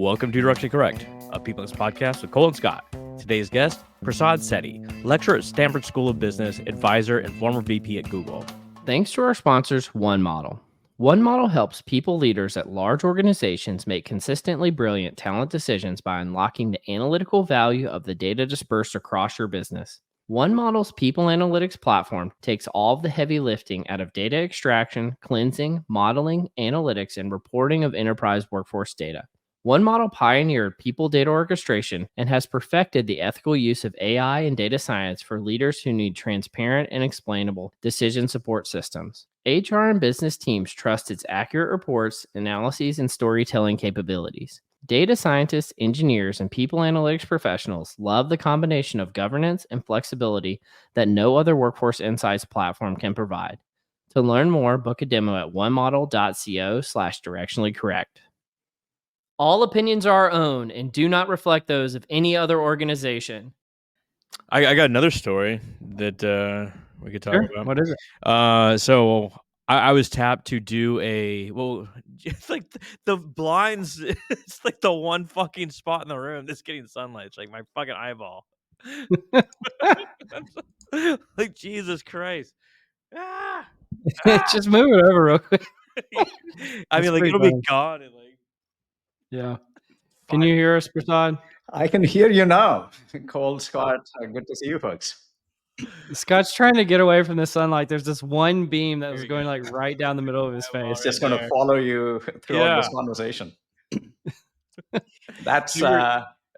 Welcome to Directionally Correct, a People's podcast with Cole and Scott. Today's guest, Prasad Setty, lecturer at Stanford School of Business, advisor, and former VP at Google. Thanks to our sponsors, One Model. One Model helps people leaders at large organizations make consistently brilliant talent decisions by unlocking the analytical value of the data dispersed across your business. One Model's people analytics platform takes all of the heavy lifting out of data extraction, cleansing, modeling, analytics, and reporting of enterprise workforce data. One Model pioneered people data orchestration and has perfected the ethical use of AI and data science for leaders who need transparent and explainable decision support systems. HR and business teams trust its accurate reports, analyses, and storytelling capabilities. Data scientists, engineers, and people analytics professionals love the combination of governance and flexibility that no other workforce insights platform can provide. To learn more, book a demo at onemodel.co/directionallycorrect. All opinions are our own and do not reflect those of any other organization. I got another story that we could talk about. What is it? So I was tapped to do it's like the blinds, it's like the one fucking spot in the room that's getting sunlight. It's like my fucking eyeball. Like, Jesus Christ. Ah! Just move it over real quick. I mean, like, it'll be gone in like. Yeah. Can you hear us, Prasad? I can hear you now. Cole, Scott, good to see you folks. Scott's trying to get away from the sunlight. There's this one beam that was going like right down the middle of his face. It's just going to follow you throughout this conversation. That's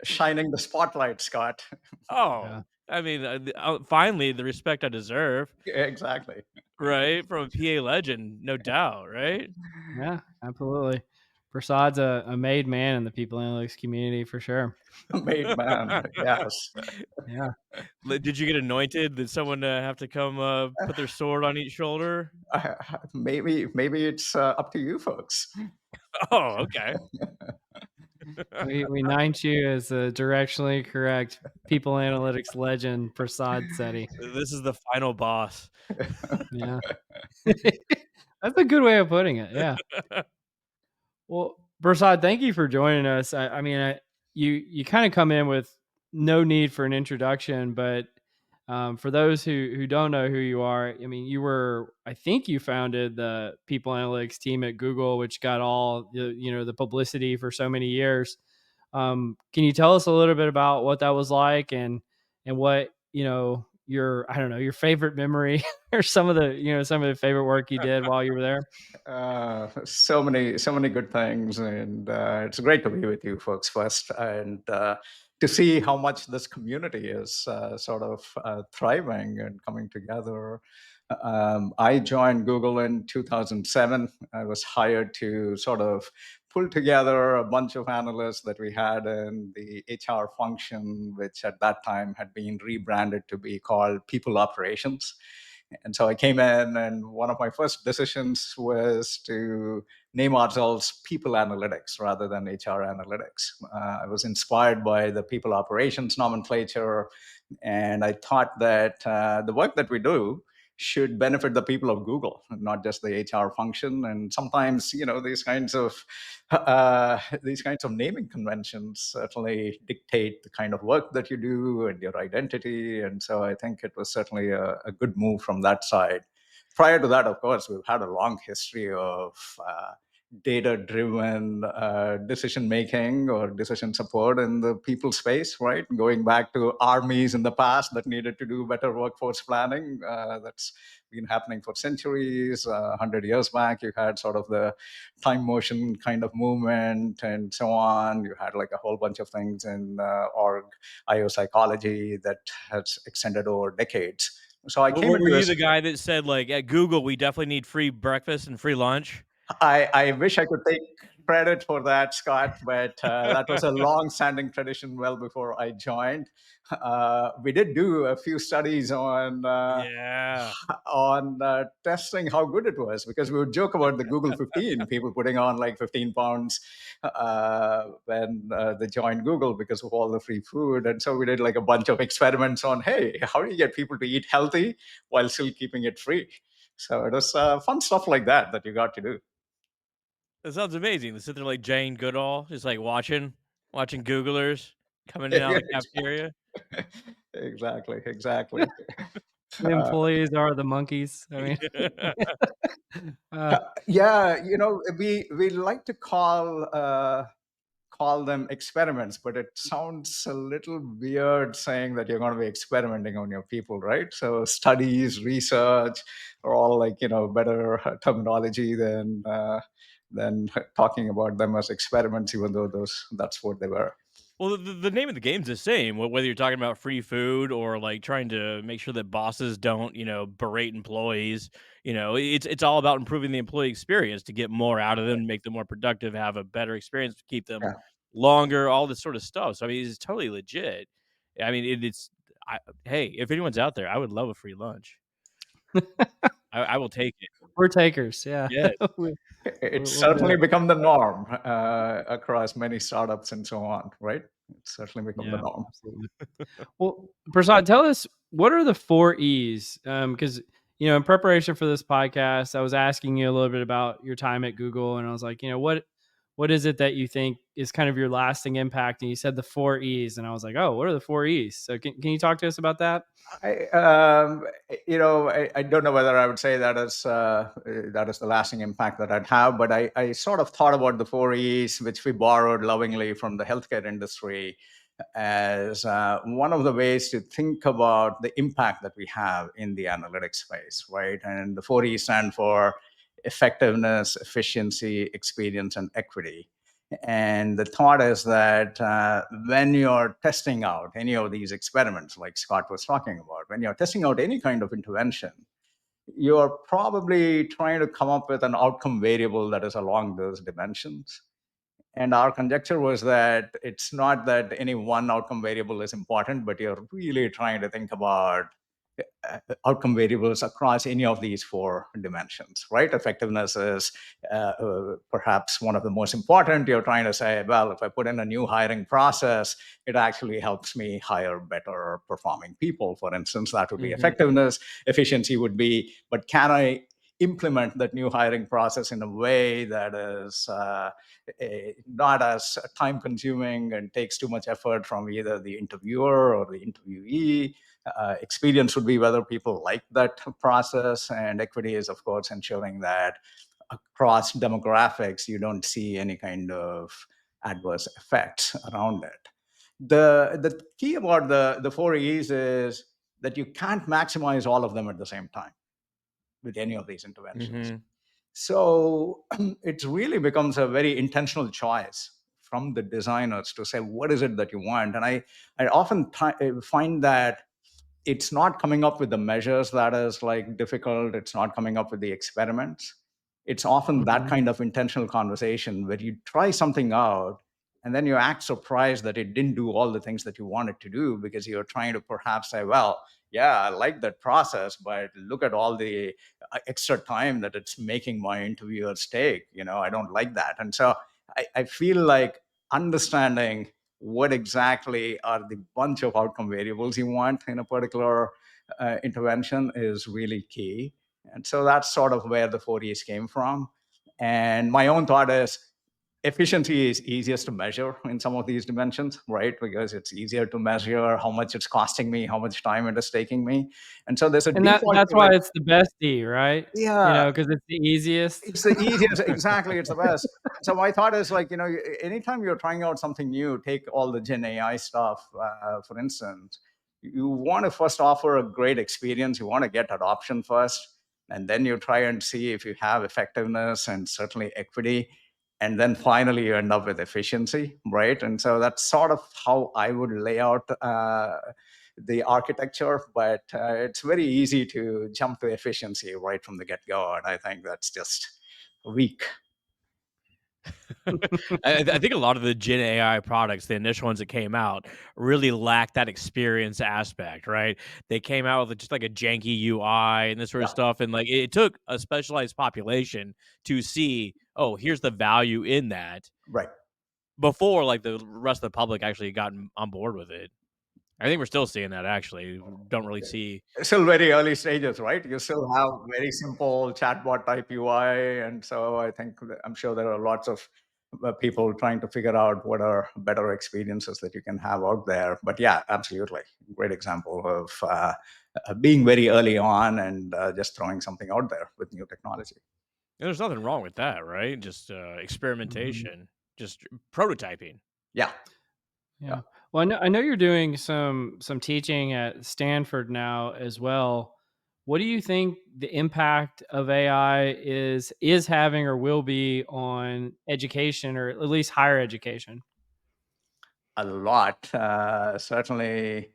shining the spotlight, Scott. Oh, yeah. I mean, finally, the respect I deserve. Exactly. Right? From a PA legend, no doubt, right? Yeah, absolutely. Prasad's a made man in the people analytics community for sure. Made man, yes. Yeah. Did you get anointed? Did someone have to come put their sword on each shoulder? Maybe it's up to you folks. Oh, okay. We knight you as a directionally correct people analytics legend, Prasad Setty. This is the final boss. Yeah. That's a good way of putting it. Yeah. Well, Prasad, thank you for joining us. I mean, you kind of come in with no need for an introduction, but for those who don't know who you are, I mean, I think you founded the people analytics team at Google, which got all the publicity for so many years. Can you tell us a little bit about what that was like and what, your favorite memory or some of the favorite work you did while you were there? So many good things. And it's great to be with you folks first. And to see how much this community is thriving and coming together. I joined Google in 2007. I was hired to sort of pull together a bunch of analysts that we had in the HR function, which at that time had been rebranded to be called People Operations. And so I came in, and one of my first decisions was to name ourselves People Analytics rather than HR Analytics. I was inspired by the People Operations nomenclature, and I thought that the work that we do should benefit the people of Google, not just the HR function. And sometimes, these kinds of naming conventions certainly dictate the kind of work that you do and your identity. And so I think it was certainly a good move from that side. Prior to that, of course, we've had a long history of data-driven decision-making or decision support in the people space, right? Going back to armies in the past that needed to do better workforce planning. That's been happening for centuries. 100 years back, you had sort of the time motion kind of movement and so on. You had like a whole bunch of things in org IO psychology that has extended over decades. So I came Were you the guy that said, like, at Google, we definitely need free breakfast and free lunch? I wish I could take credit for that, Scott, but that was a long-standing tradition well before I joined. We did do a few studies on testing how good it was, because we would joke about the Google 15, people putting on like 15 pounds when they joined Google because of all the free food. And so we did like a bunch of experiments on, hey, how do you get people to eat healthy while still keeping it free? So it was fun stuff like that you got to do. That sounds amazing. To sit there like Jane Goodall, just like watching Googlers coming in and out of the cafeteria. Exactly, exactly. The employees are the monkeys. I mean, uh, Yeah, we like to call them experiments, but it sounds a little weird saying that you're going to be experimenting on your people, right? So studies, research are all like better terminology than talking about them as experiments, even though that's what they were. Well, the name of the game's the same. Whether you're talking about free food or like trying to make sure that bosses don't, berate employees. It's all about improving the employee experience to get more out of them, make them more productive, have a better experience, keep them Yeah. longer, all this sort of stuff. So I mean, it's totally legit. I mean, it's. Hey, if anyone's out there, I would love a free lunch. I will take it. we're takers. Yeah. Yes. We- It's we'll do certainly it. become the norm across many startups and so on, right? It's certainly become the Yeah, norm. absolutely. Well, Prasad, tell us what are the 4 E's? Because in preparation for this podcast, I was asking you a little bit about your time at Google, and I was like, what is it that you think is kind of your lasting impact? And you said the 4 E's, and I was like, oh, what are the 4 E's? So can you talk to us about that? I don't know whether I would say that is the lasting impact that I'd have, but I sort of thought about the 4 E's, which we borrowed lovingly from the healthcare industry, as one of the ways to think about the impact that we have in the analytics space, right? And the 4 E's stand for effectiveness, efficiency, experience, and equity. And the thought is that when you're testing out any of these experiments, like Scott was talking about, when you're testing out any kind of intervention, you're probably trying to come up with an outcome variable that is along those dimensions. And our conjecture was that it's not that any one outcome variable is important, but you're really trying to think about outcome variables across any of these four dimensions, right? Effectiveness is perhaps one of the most important. You're trying to say, well, if I put in a new hiring process, it actually helps me hire better performing people. For instance, that would be Hmm. effectiveness. Efficiency would be, but can I implement that new hiring process in a way that is not as time consuming and takes too much effort from either the interviewer or the interviewee. Experience would be whether people like that process, and equity is, of course, ensuring that across demographics you don't see any kind of adverse effects around it. The key about the 4 E's is that you can't maximize all of them at the same time with any of these interventions. Mhm. So it really becomes a very intentional choice from the designers to say, what is it that you want? And I often find that it's not coming up with the measures that is like difficult. It's not coming up with the experiments. It's often that Hmm. kind of intentional conversation where you try something out and then you act surprised that it didn't do all the things that you wanted to do, because you're trying to perhaps say, well, yeah, I like that process, but look at all the extra time that it's making my interviewers take. I don't like that. And so I feel like understanding what exactly are the bunch of outcome variables you want in a particular intervention is really key. And so that's sort of where the 4Ds came from. And my own thought is efficiency is easiest to measure in some of these dimensions, right? Because it's easier to measure how much it's costing me, how much time it is taking me. And so there's a And default that's to it. why it's the best E, right? Yeah, Because it's the easiest. it's the easiest. Exactly, it's the best. So my thought is like, anytime you're trying out something new, take all the Gen AI stuff, for instance, you want to first offer a great experience. You want to get adoption first, and then you try and see if you have effectiveness and certainly equity, and then finally you end up with efficiency, right? And so that's sort of how I would lay out the architecture, but it's very easy to jump to efficiency right from the get-go, and I think that's just weak. I think a lot of the Gen AI products, the initial ones that came out, really lacked that experience aspect, right? They came out with just like a janky UI and this sort of Yeah, stuff, and like it took a specialized population to see, oh, here's the value in that right. before like the rest of the public actually gotten on board with it. I think we're still seeing that actually. Don't really see. Still very early stages, right? You still have very simple chatbot type UI, and so I'm sure there are lots of people trying to figure out what are better experiences that you can have out there. But yeah, absolutely, great example of being very early on and just throwing something out there with new technology. And there's nothing wrong with that, right? Just Mhm. experimentation, just prototyping. Yeah, yeah. Yeah. Well, I know you're doing some teaching at Stanford now as well. What do you think the impact of AI is having or will be on education, or at least higher education? A lot. Certainly,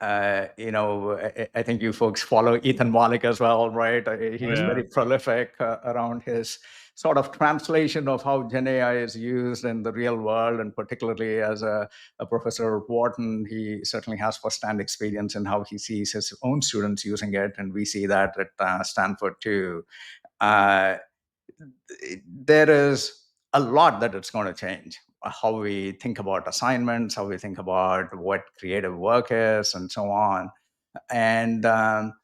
I think you folks follow Ethan Mollick as well, right? Oh He's yeah. very prolific around his sort of translation of how Gen AI is used in the real world, and particularly as a professor at Wharton, he certainly has firsthand experience in how he sees his own students using it, and we see that at Stanford too. Uh, there is a lot that it's going to change, how we think about assignments, how we think about what creative work is, and so on. And on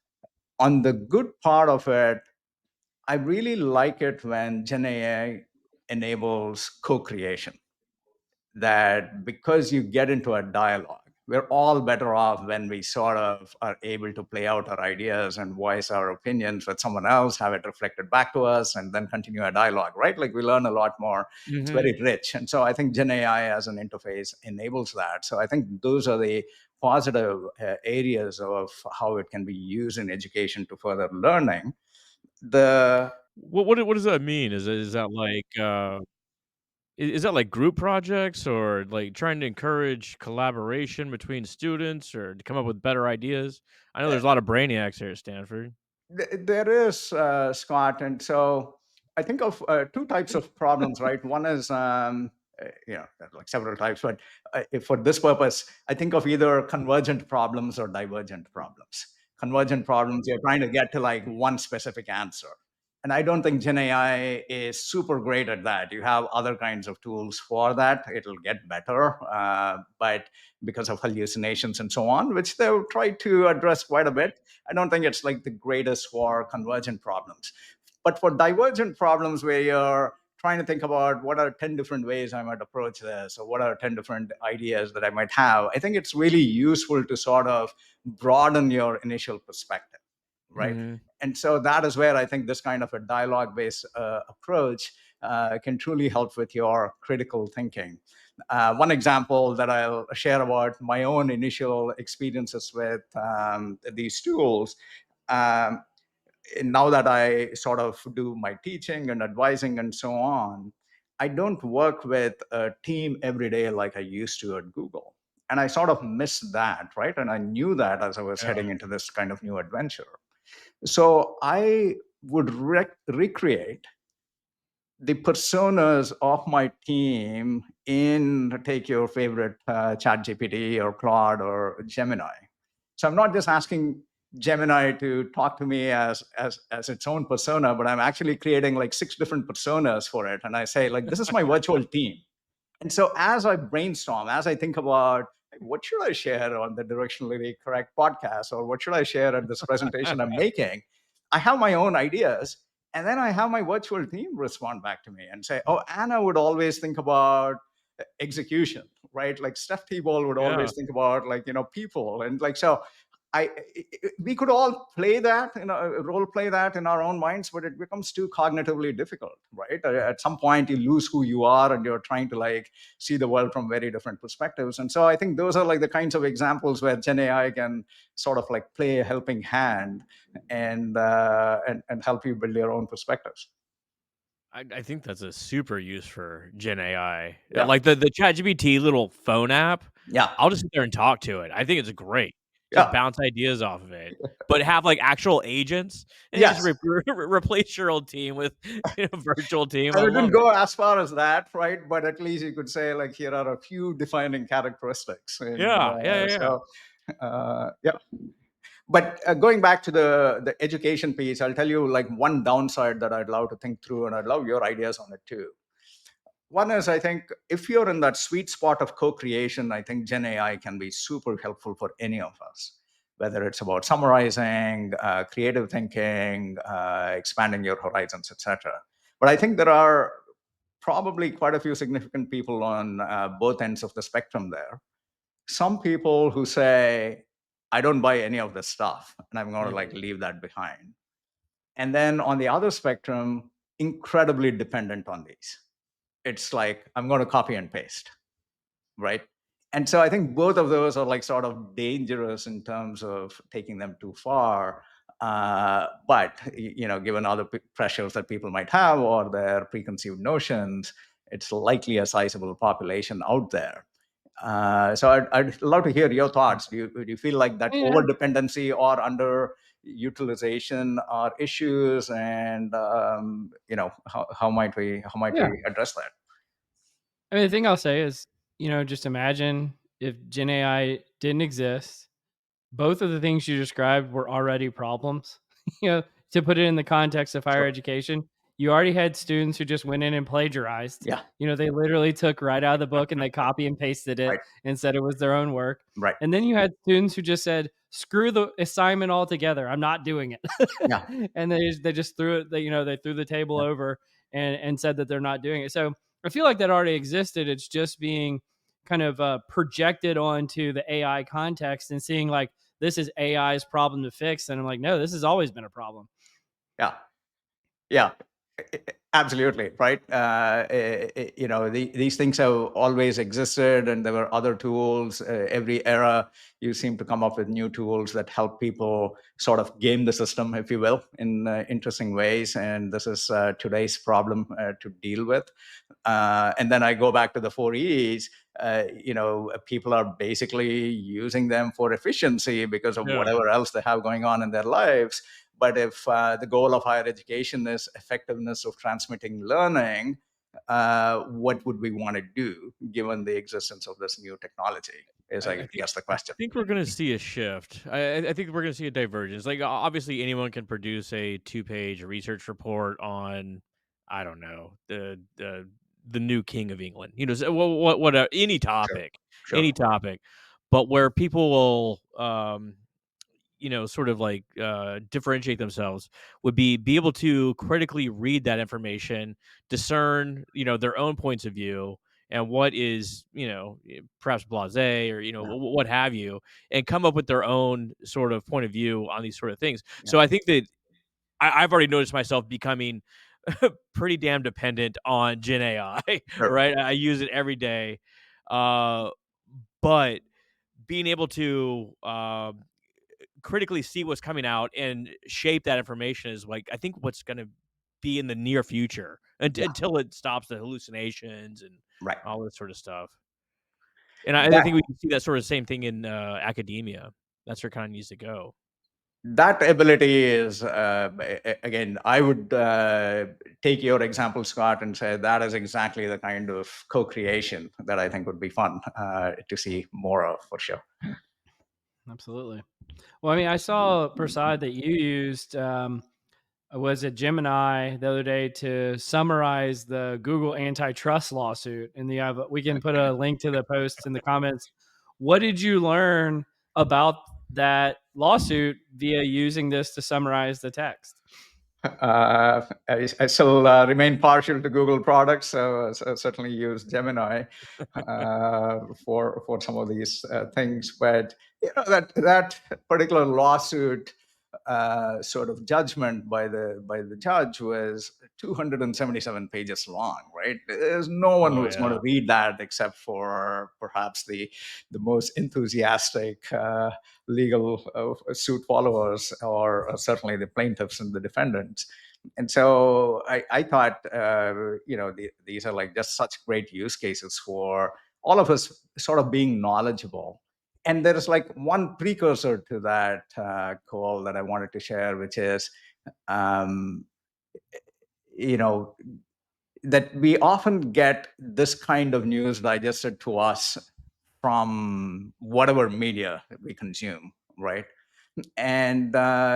the good part of it, I really like it when Gen AI enables co-creation, that because you get into a dialogue, we're all better off when we sort of are able to play out our ideas and voice our opinions with someone else, have it reflected back to us, and then continue a dialogue, right? Like we learn a lot more. It's Hmm. very rich. And so I think Gen AI as an interface enables that. So I think those are the positive areas of how it can be used in education to further learning. The What does that mean? Is that like is that like group projects or like trying to encourage collaboration between students or to come up with better ideas? I know there's a lot of brainiacs here at Stanford. There is, Scott, and so I think of two types of problems, right? One is, there are like several types, but for this purpose, I think of either convergent problems or divergent problems. Convergent problems, you're trying to get to like one specific answer. And I don't think Gen AI is super great at that. You have other kinds of tools for that. It'll get better, but because of hallucinations and so on, which they've tried to address quite a bit, I don't think it's like the greatest for convergent problems. But for divergent problems where you're trying to think about what are 10 different ways I might approach this, or what are 10 different ideas that I might have, I think it's really useful to sort of broaden your initial perspective, right? Mhm. And so that is where I think this kind of a dialogue based approach can truly help with your critical thinking. One example that I'll share about my own initial experiences with these tools. Um, Now that I sort of do my teaching and advising and so on, I don't work with a team every day like I used to at Google. And I sort of missed that, right? And I knew that as I was Yeah. heading into this kind of new adventure. So I would recreate the personas of my team in, take your favorite chat GPT or Claude or Gemini. So I'm not just asking Gemini to talk to me as its own persona, but I'm actually creating like 6 different personas for it. And I say, like, this is my virtual team. And so as I brainstorm, as I think about like, what should I share on the Directionally Correct podcast, or what should I share at this presentation I'm making, I have my own ideas. And then I have my virtual team respond back to me and say, oh, Anna would always think about execution, right? Like Steph T-Ball would Yeah. always think about like, people. And like, so we could all play that, role play that in our own minds, but it becomes too cognitively difficult, right? At some point, you lose who you are, and you're trying to like see the world from very different perspectives. And so, I think those are like the kinds of examples where Gen AI can sort of like play a helping hand and help you build your own perspectives. I think that's a super use for Gen AI. Yeah, Like the ChatGPT little phone app, yeah, I'll just sit there and talk to it. I think it's great. Just yeah, bounce ideas off of it, but have like actual agents and you just yes. replace your old team with a virtual team. I I wouldn't love it. go as far as that, right? But at least you could say, like, here are a few defining characteristics. And Yeah, yeah, yeah, yeah. yeah. But going back to the education piece, I'll tell you like one downside that I'd love to think through, and I'd love your ideas on it too. One is, I think, if you're in that sweet spot of co-creation, I think Gen AI can be super helpful for any of us, whether it's about summarizing, creative thinking, expanding your horizons, etc. But I think there are probably quite a few significant people on both ends of the spectrum there. Some people who say, I don't buy any of this stuff, and I'm going to like Mhm. leave that behind. And then on the other spectrum, incredibly dependent on these. It's like, I'm going to copy and paste, right? And so I think both of those are like sort of dangerous in terms of taking them too far. But given other pressures that people might have or their preconceived notions, it's likely a sizable population out there. So I'd love to hear your thoughts. Do you feel like that Yeah. over dependency or under utilization are issues, and how might we Yeah. address that? I mean, the thing I'll say is, just imagine if Gen AI didn't exist. Both of the things you described were already problems. you know, to put it in the context of higher Sure. education, you already had students who just went in and plagiarized. Yeah. They literally took right out of the book and they copy and pasted it Right. and said it was their own work. Right. And then you had students who just said, "Screw the assignment altogether. I'm not doing it." Yeah. and they just threw it. They threw the table Yeah. over and said that they're not doing it. So I feel like that already existed. It's just being kind of projected onto the AI context and seeing like this is AI's problem to fix. And I'm like, no, this has always been a problem. Yeah. Yeah. Absolutely. Right. These things have always existed, and there were other tools. Every era, you seem to come up with new tools that help people sort of game the system, if you will, in interesting ways. And this is today's problem to deal with. And then I go back to the four E's. People are basically using them for efficiency because of Yeah. whatever else they have going on in their lives. But if the goal of higher education is effectiveness of transmitting learning, what would we want to do given the existence of this new technology? Is, I I think guess, the I question. think we're gonna see a shift. I think we're gonna see a divergence. Like obviously, anyone can produce a 2-page research report on, I don't know, the new king of England. So what Sure. any Sure. topic, but where people will sort of like differentiate themselves would be able to critically read that information, discern their own points of view and what is perhaps blasé or Yeah. what have you, and come up with their own sort of point of view on these sort of things. Yeah. So I think that I've already noticed myself becoming pretty damn dependent on Gen AI. Sure. Right, I use it every day, uh, but being able to critically see what's coming out and shape that information is like I think what's going to be in the near future Yeah. until it stops the hallucinations and Right. all this sort of stuff. And I That think we can see that sort of same thing in academia. That's where it kind of needs to go. that ability is, again, I would take your example, Scott, and say that is exactly the kind of co-creation that I think would be fun to see more of, for sure. Absolutely. Well, I mean, I saw Prasad that you used was it Gemini the other day to summarize the Google antitrust lawsuit, and we can put a link to the post in the comments. What did you learn about that lawsuit via using this to summarize the text? I still remain partial to Google products, so I certainly use Gemini for some of these things. But that particular lawsuit sort of judgment by the judge was 277 pages long. Right? There's no one Oh who's going yeah. to read that except for perhaps the most enthusiastic legal suit followers, or certainly the plaintiffs and the defendants. And so I thought, these are like just such great use cases for all of us sort of being knowledgeable. And there is like one precursor to that call that I wanted to share, which is, um, you know, that we often get this kind of news digested to us from whatever media we consume, right? And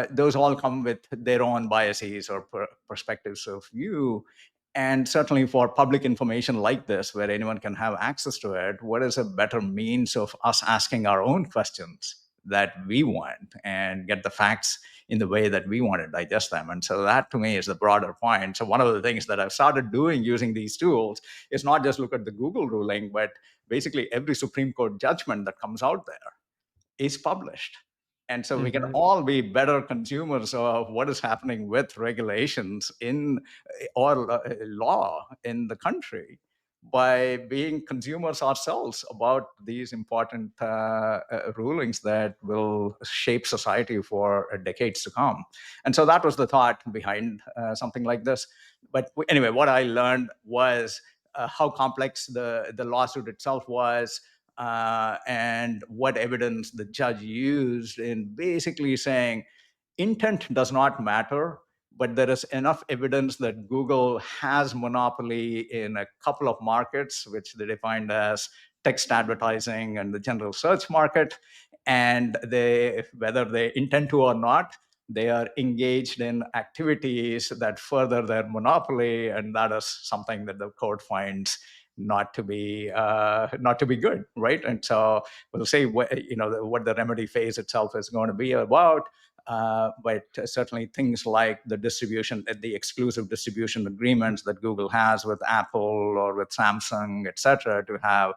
those all come with their own biases or perspectives of view. And certainly for public information like this, where anyone can have access to it, what is a better means of us asking our own questions that we want and get the facts in the way that we want to digest them? And so that to me is the broader point. So one of the things that I've started doing using these tools is not just look at the Google ruling, but basically every Supreme Court judgment that comes out there is published. And so we can Mhm. all be better consumers of what is happening with regulations in or law in the country by being consumers ourselves about these important rulings that will shape society for decades to come. And so that was the thought behind something like this. But anyway, what I learned was how complex the lawsuit itself was, and what evidence the judge used in basically saying intent does not matter, but there is enough evidence that Google has monopoly in a couple of markets, which they defined as text advertising and the general search market. And they, whether they intend to or not, they are engaged in activities that further their monopoly, and that is something that the court finds not to be good, right? And so we'll see what the remedy phase itself is going to be about. But certainly things like the exclusive distribution agreements that Google has with Apple or with Samsung, et cetera, to have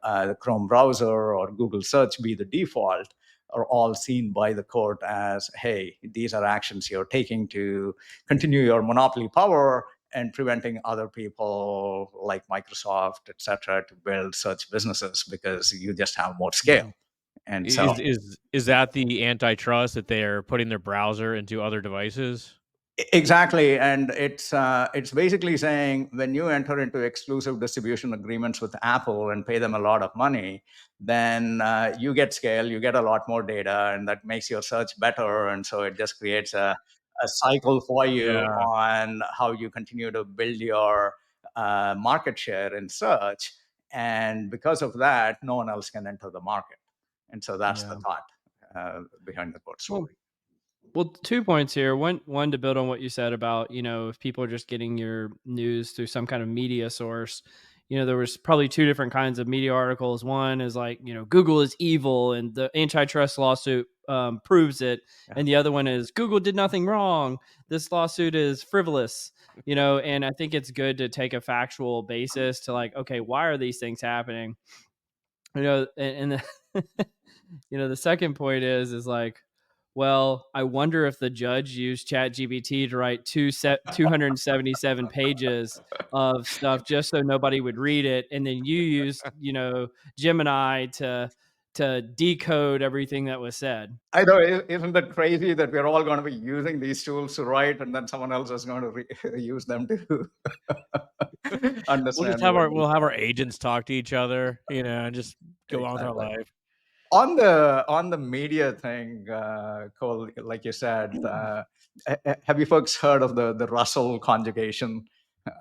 the Chrome browser or Google search be the default, are all seen by the court as, hey, these are actions you're taking to continue your monopoly power and preventing other people like Microsoft, et cetera, to build such businesses because you just have more scale. Mhm. And so Is that the antitrust that they're putting their browser into other devices? exactly, and it's basically saying when you enter into exclusive distribution agreements with Apple and pay them a lot of money, then you get scale, you get a lot more data, and that makes your search better. And so it just creates a cycle for you Yeah, on how you continue to build your market share in search. And because of that, no one else can enter the market. And so that's the Yeah. thought behind the court Well, story. Well, 2 points here. One to build on what you said about, if people are just getting your news through some kind of media source, there was probably two different kinds of media articles. One is like, Google is evil and the antitrust lawsuit proves it. Yeah. And the other one is Google did nothing wrong. This lawsuit is frivolous, and I think it's good to take a factual basis to like, okay, why are these things happening? And the, the second point is like, well, I wonder if the judge used ChatGPT to write 277 pages of stuff just so nobody would read it, and then you used, Gemini to decode everything that was said. I know, isn't that crazy that we're all going to be using these tools to write, and then someone else is going to use them to understand what we we'll have say. our agents talk to each other, and just go on with our Exactly. life. On the media thing, Cole, like you said, have you folks heard of the Russell conjugation?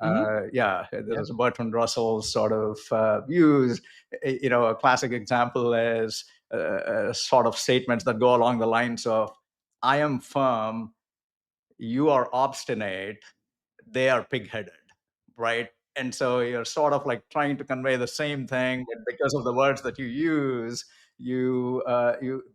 Hmm. Yeah, Yeah. there's a Bertrand Russell sort of views. A classic example is sort of statements that go along the lines of, "I am firm, you are obstinate, they are pig-headed," right? And so you're sort of like trying to convey the same thing, but because of the words that you use, you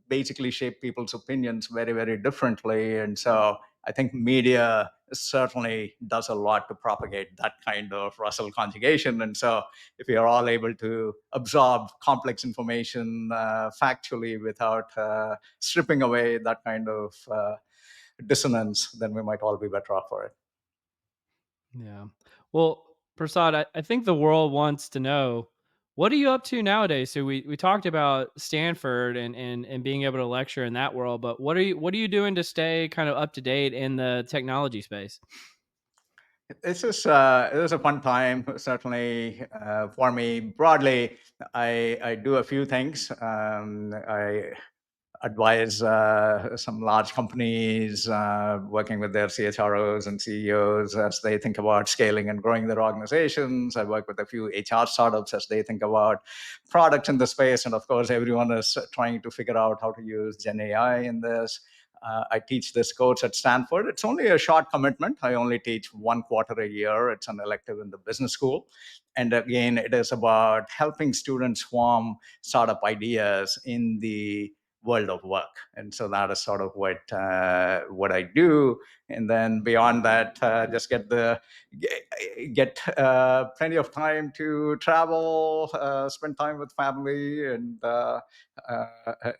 basically shape people's opinions very, very differently. And so I think media certainly does a lot to propagate that kind of Russell conjugation. And so if you're all able to absorb complex information factually without stripping away that kind of dissonance, then we might all be better off for it. Yeah. Well, Prasad, I think the world wants to know, what are you up to nowadays? So we talked about Stanford and being able to lecture in that world, but what are you doing to stay kind of up to date in the technology space? This is a fun time, certainly for me. Broadly, I do a few things. I advise some large companies working with their CHROs and CEOs as they think about scaling and growing their organizations. I work with a few HR startups as they think about products in the space. And of course, everyone is trying to figure out how to use Gen AI in this. I teach this course at Stanford. It's only a short commitment. I only teach 1 quarter a year. It's an elective in the business school. And again, it is about helping students form startup ideas in the world of work. And so that is sort of what I do. And then beyond that, just get plenty of time to travel, spend time with family, uh,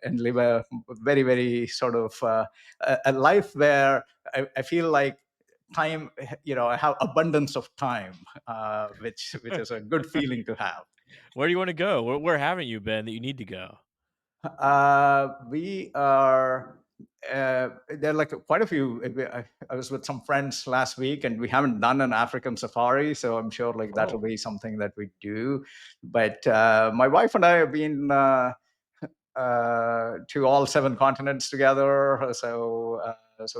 and live a very, very sort of a life where I feel like time, I have abundance of time, which is a good feeling to have. Where do you want to go? Where haven't you been that you need to go? We are. There are like quite a few. I was with some friends last week, and we haven't done an African safari, so I'm sure like that will Oh, be something that we do. But my wife and I have been to all 7 continents together. So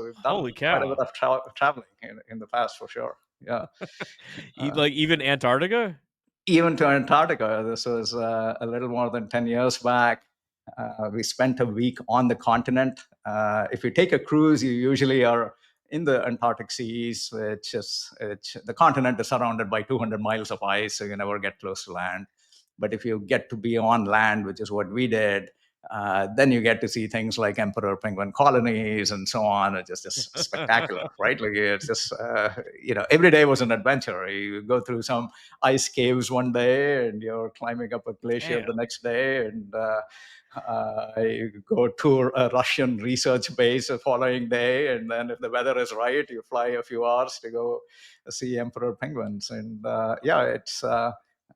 we've done holy quite a bit cow! of traveling in the past for sure. Yeah. Uh, Like even Antarctica? Even to Antarctica. This was a little more than 10 years back. We spent a week on the continent. If you take a cruise, you usually are in the Antarctic seas, which the continent is surrounded by 200 miles of ice, so you never get close to land. But if you get to be on land, which is what we did, then you get to see things like emperor penguin colonies and so on. It's just spectacular, right? Like it's just every day was an adventure. You go through some ice caves one day, and you're climbing up a glacier the Damn. next day, and you go tour a Russian research base the following day, and then if the weather is right, you fly a few hours to go see emperor penguins. And yeah,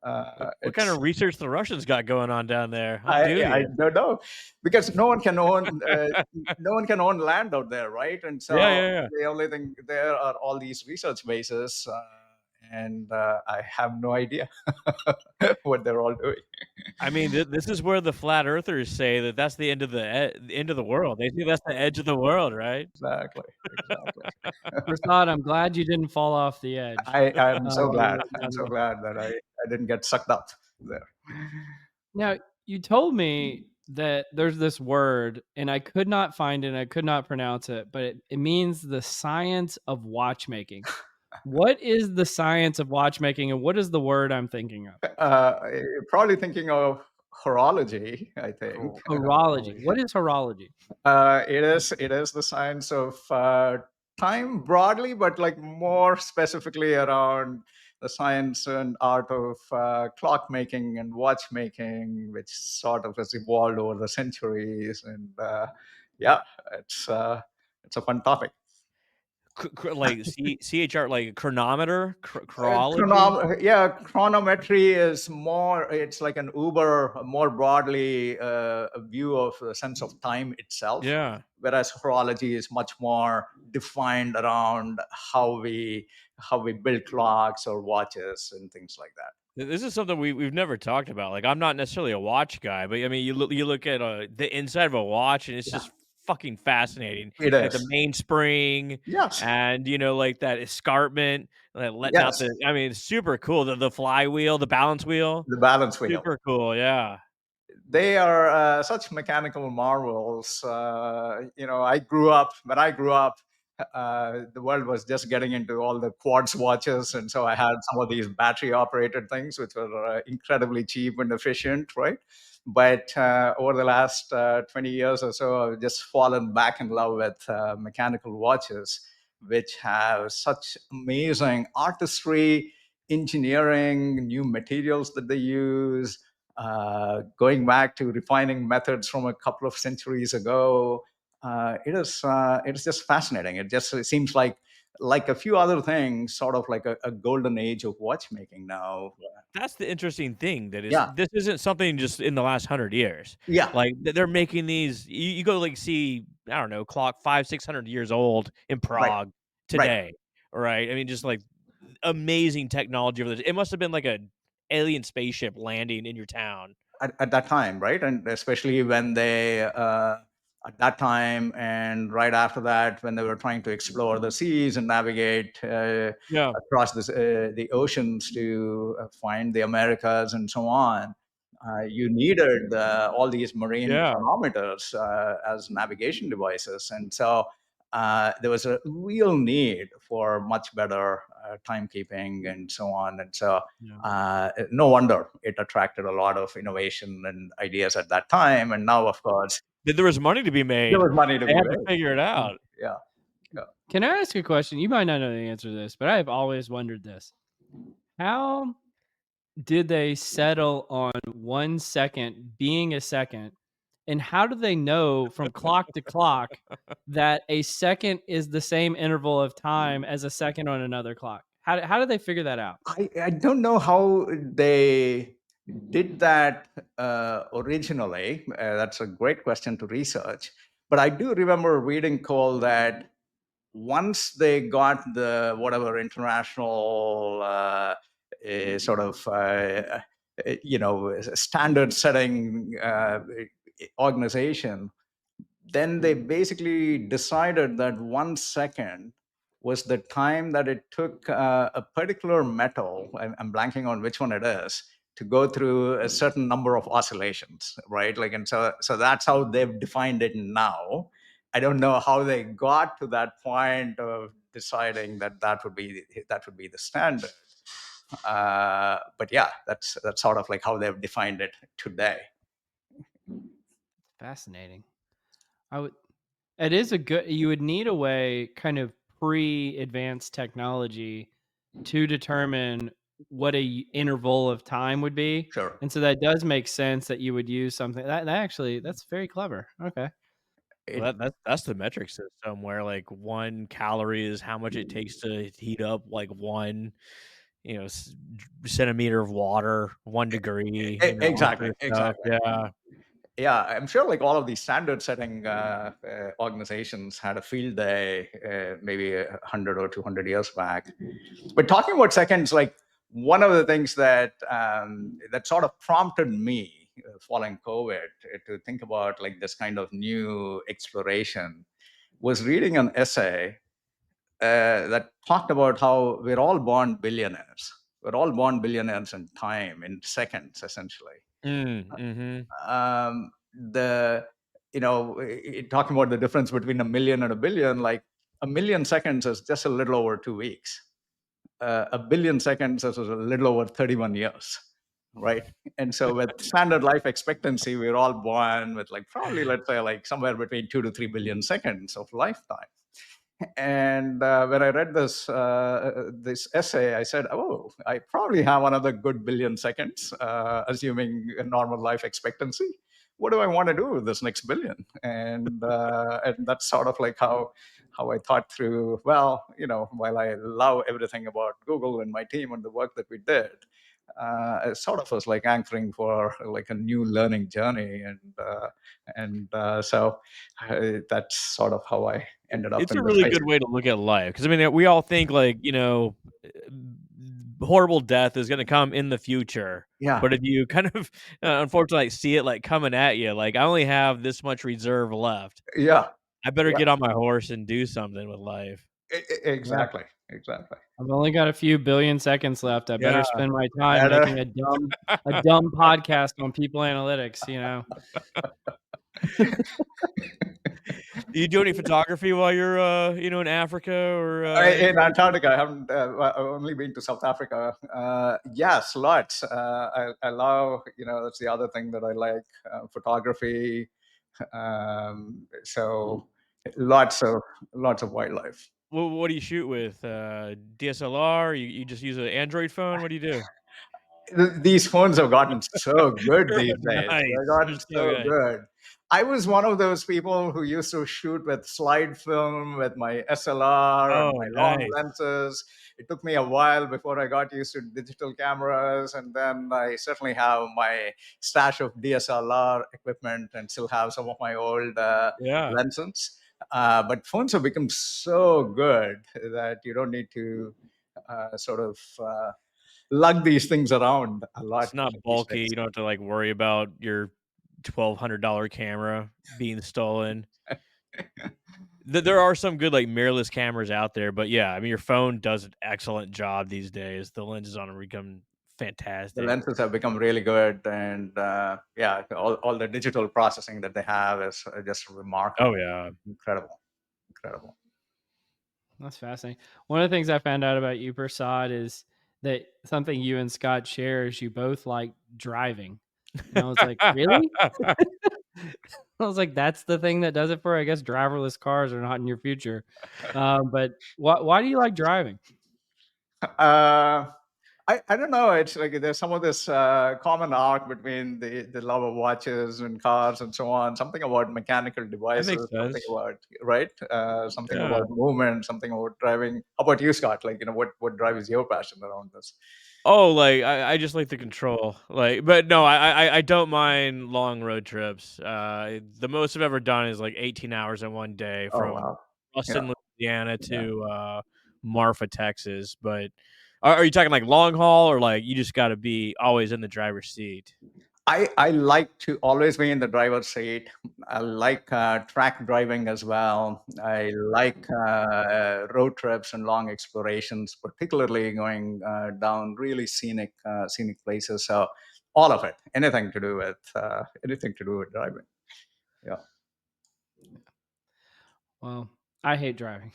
What kind it's of research the Russians got going on down there? How do I you? don't know, because no one can own land out there, right? And Yeah, so yeah, yeah. the only thing there are all these research bases, and I have no idea what they're all doing. I mean, this is where the flat earthers say that that's the end of the end of the world. They say that's the edge of the world, right? Exactly, exactly. Prasad, I'm glad you didn't fall off the edge. I'm so You glad. were I'm down so there. glad that I didn't get sucked up there. Now, you told me that there's this word, and I could not find it, and I could not pronounce it, but it means the science of watchmaking. What is the science of watchmaking, and what is the word I'm thinking of? You're probably thinking of horology, I think. Horology. What is horology? It is the science of time broadly, but like more specifically around the science and art of clockmaking and watchmaking, which sort of has evolved over the centuries. And yeah, it's uh, it's a fun topic. Like CHR, like chronometer, chronology. Yeah, chronometry is more. It's like an Uber, more broadly a view of the sense of time itself, Yeah. whereas horology is much more defined around how we build clocks or watches and things like that. This is something we've never talked about. Like, I'm not necessarily a watch guy, but I mean, you look at the inside of a watch, and it's Yeah, just fucking fascinating. it Like the is. mainspring, Yes, and like that escarpment, like letting out yes. the. I mean, it's super cool. The flywheel, the balance wheel, The balance wheel. super cool. Yeah. They are such mechanical marvels. When I grew up, the world was just getting into all the quartz watches, and so I had some of these battery operated things, which were incredibly cheap and efficient, right? But over the last 20 years or so, I've just fallen back in love with mechanical watches, which have such amazing artistry, engineering, new materials that they use, going back to refining methods from a couple of centuries ago. It is just fascinating. It seems like a few other things, sort of like a golden age of watchmaking now. That's the interesting thing that is Yeah, this isn't something just in the last 100 years. yeah, Like, they're making these you go, like, see, I don't know, clock 5, 600 years old in right, Prague right. today, right? I mean, just, like, amazing technology over there. It must have been like a alien spaceship landing in your town. At that time, right? And especially when they, at that time and right after that, when they were trying to explore the seas and navigate Yeah. across the oceans to find the Americas and so on. You needed all these marine Yeah. chronometers as navigation devices. And so there was a real need for much better timekeeping and so on. And so Yeah. no wonder it attracted a lot of innovation and ideas at that time. And now, of course, There was money to be there made. was money to They be had to made. figure it out. Yeah. Yeah. Can I ask a question? You might not know the answer to this, but I've always wondered this. How did they settle on 1 second being a second? And how do they know from clock to clock that a second is the same interval of time as a second on another clock? How do they figure that out? I don't know how they did that originally. That's a great question to research. But I do remember reading Cole that once they got the whatever international sort of standard setting organization, then they basically decided that 1 second was the time that it took a particular metal, I'm blanking on which one it is, to go through a certain number of oscillations, right? Like, and so that's how they've defined it now. I don't know how they got to that point of deciding that that would be the standard. But yeah, that's sort of like how they've defined it today. Fascinating. I would It is a good you would need a way kind of pre-advanced technology to determine what interval of time would be. Sure. And so that does make sense that you would use something that actually that's very clever. Okay. It Well, that's the metric system where, like, 1 calorie is how much it takes to heat up, like, 1, centimeter of water, 1 degree, all that exactly, sort of stuff. exactly. Yeah. Yeah, I'm sure like all of these standard setting organizations had a field day maybe 100 or 200 years back. But talking about seconds, like one of the things that sort of prompted me following COVID to think about like this kind of new exploration was reading an essay that talked about how we're all born billionaires. We're all born billionaires in time, in seconds, essentially. Mhm. The talking about the difference between a million and a billion, like a million seconds is just a little over 2 weeks. A billion seconds is a little over 31 years, right? And so with standard life expectancy, we're all born with like probably, let's say, like somewhere between 2 to 3 billion seconds of lifetime. And when I read this essay, I said, "Oh, I probably have another good billion seconds, assuming a normal life expectancy. What do I want to do with this next billion?" And that's sort of like how I thought through. Well, while I love everything about Google and my team and the work that we did, it sort of was like anchoring for like a new learning journey, and that's sort of how I ended up It's in a the really space. good way to look at life because I mean, we all think like, horrible death is gonna come in the future, Yeah, but if you kind of, unfortunately, like, see it, like, coming at you, like, I only have this much reserve left. yeah, I better yeah. get on my horse and do something with life. Yeah. Exactly, exactly. I've only got a few billion seconds left. I Yeah. better spend my time Better. making a dumb podcast on people analytics, you know. Do you do any photography while you're, in Africa or, In anywhere? Antarctica, I haven't. I've only been to South Africa. Yes, lots. I love. That's the other thing that I like. Photography. So lots of wildlife. What do you shoot with? DSLR? You just use an Android phone? What do you do? These phones have gotten so good these days. They've Nice. They're gotten so so good. good. I was one of those people who used to shoot with slide film with my SLR and Oh, my long nice. lenses. It took me a while before I got used to digital cameras, and then I certainly have my stash of DSLR equipment and still have some of my old Yeah. lenses. But phones have become so good that you don't need to sort of lug these things around a It's lot not these bulky, days. you don't have to, like, worry about your $1,200 camera being stolen. There are some good, like, mirrorless cameras out there, but, yeah, I mean, your phone does an excellent job these days. The lenses on them become The fantastic. lenses have become really good, and yeah, all the digital processing that they have is just Oh remarkable, yeah. incredible, incredible. That's fascinating. One of the things I found out about you, Prasad, is that something you and Scott share is you both like driving. And I was like, really? I was like, that's the thing that does it for. I guess driverless cars are not in your future. But why do you like driving? Uh, I don't know. It's like there's some of this common arc between the love of watches and cars and so on. Something about mechanical That makes devices. Something sense. about right. Something Yeah. about movement. Something about driving. How about you, Scott? Like what drives your passion around this? Oh, like, I just like the control, like but no, I don't mind long road trips. The most I've ever done is, like, 18 hours in one day Oh from wow. Yeah. Ruston, Louisiana Yeah. to, Marfa, Texas, but are you talking, like, long haul or, like, you just gotta be always in the driver's seat? I like to always be in the driver's seat. I like track driving as well. I like road trips and long explorations, particularly going down really scenic places. So all of it, anything to do with driving. Yeah, Well, I hate driving.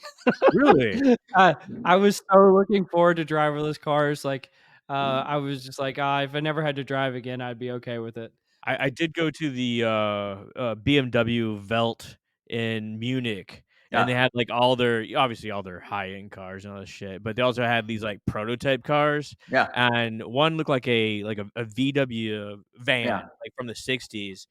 Really? I I was so looking forward to driverless cars. Like, I was just like, ah, if I never had to drive again, I'd be okay with it. I did go to the, BMW Welt in Munich, and they yeah, had, like, all their obviously all their high-end cars and all this shit, but they also had these, like, prototype cars, yeah, and one looked like a VW van, yeah. like, from the '60s,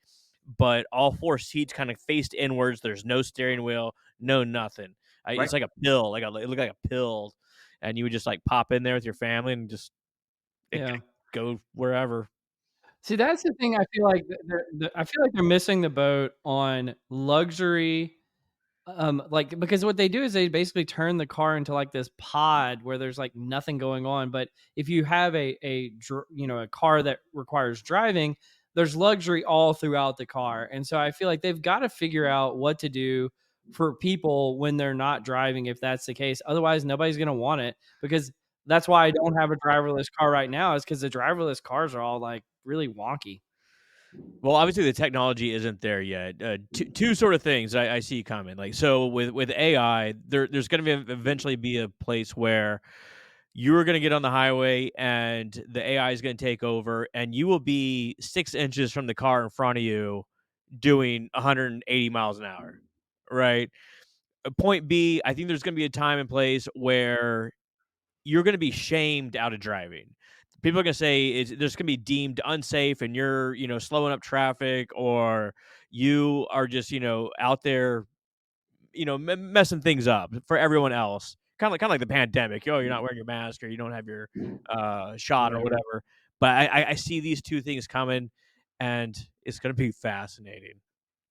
but all 4 seats kinda faced inwards, there's no steering wheel, no nothing. Right. It's like a pill, it looked like a pill, and you would just, like, pop in there with your family and just it Yeah. go wherever. See, that's the thing I feel like I feel like they're missing the boat on luxury. Like, because what they do is they basically turn the car into like this pod where there's like nothing going on. But if you have a car that requires driving, there's luxury all throughout the car. And so I feel like they've got to figure out what to do for people when they're not driving, if that's the case. Otherwise, nobody's going to want it, because that's why I don't have a driverless car right now, is because the driverless cars are all like really wonky. Well, obviously the technology isn't there yet. Two sort of things I see coming. Like so with AI, there's going to be eventually be a place where you're going to get on the highway and the AI is going to take over, and you will be 6 inches from the car in front of you doing 180 miles an hour. Right. Point B, I think there's going to be a time and place where you're gonna be shamed out of driving. People are gonna say it's there's gonna be deemed unsafe and you're, slowing up traffic or you are just, out there, messing things up for everyone else. Kinda like the pandemic. Oh, you're not wearing your mask or you don't have your shot or Right. whatever. But I see these two things coming and it's gonna be fascinating.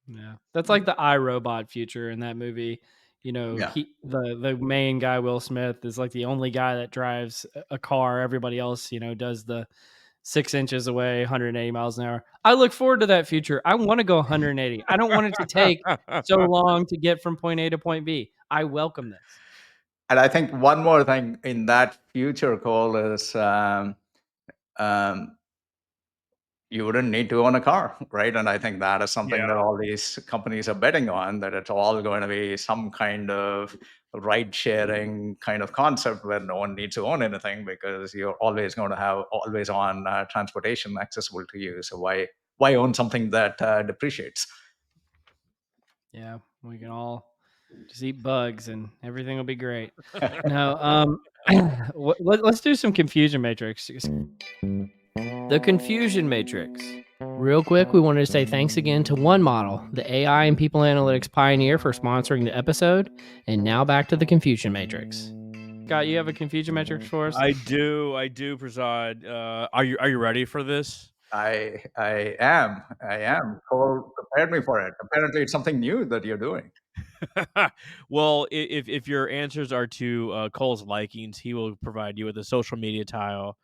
Yeah. That's like the iRobot future in that movie. Yeah. The main guy, Will Smith, is like the only guy that drives a car. Everybody else, does the 6 inches away, 180 miles an hour. I look forward to that future. I want to go 180. I don't want it to take so long to get from point A to point B. I welcome this. And I think one more thing in that future call is um, you wouldn't need to own a car, right? And I think that is something that Yeah. all these companies are betting on, that it's all going to be some kind of ride sharing kind of concept where no one needs to own anything because you're always going to have always on transportation accessible to you. So why own something that depreciates? Yeah, we can all just eat bugs and everything will be great. No, let's do some confusion matrix. The confusion matrix. Real quick, we wanted to say thanks again to One Model, the AI and people analytics pioneer, for sponsoring the episode. And now back to the confusion matrix. Scott, you have a confusion matrix for us? I do, Prasad. Are you ready for this? I am. Cole prepared me for it. Apparently, it's something new that you're doing. Well, if your answers are to Cole's likings, he will provide you with a social media tile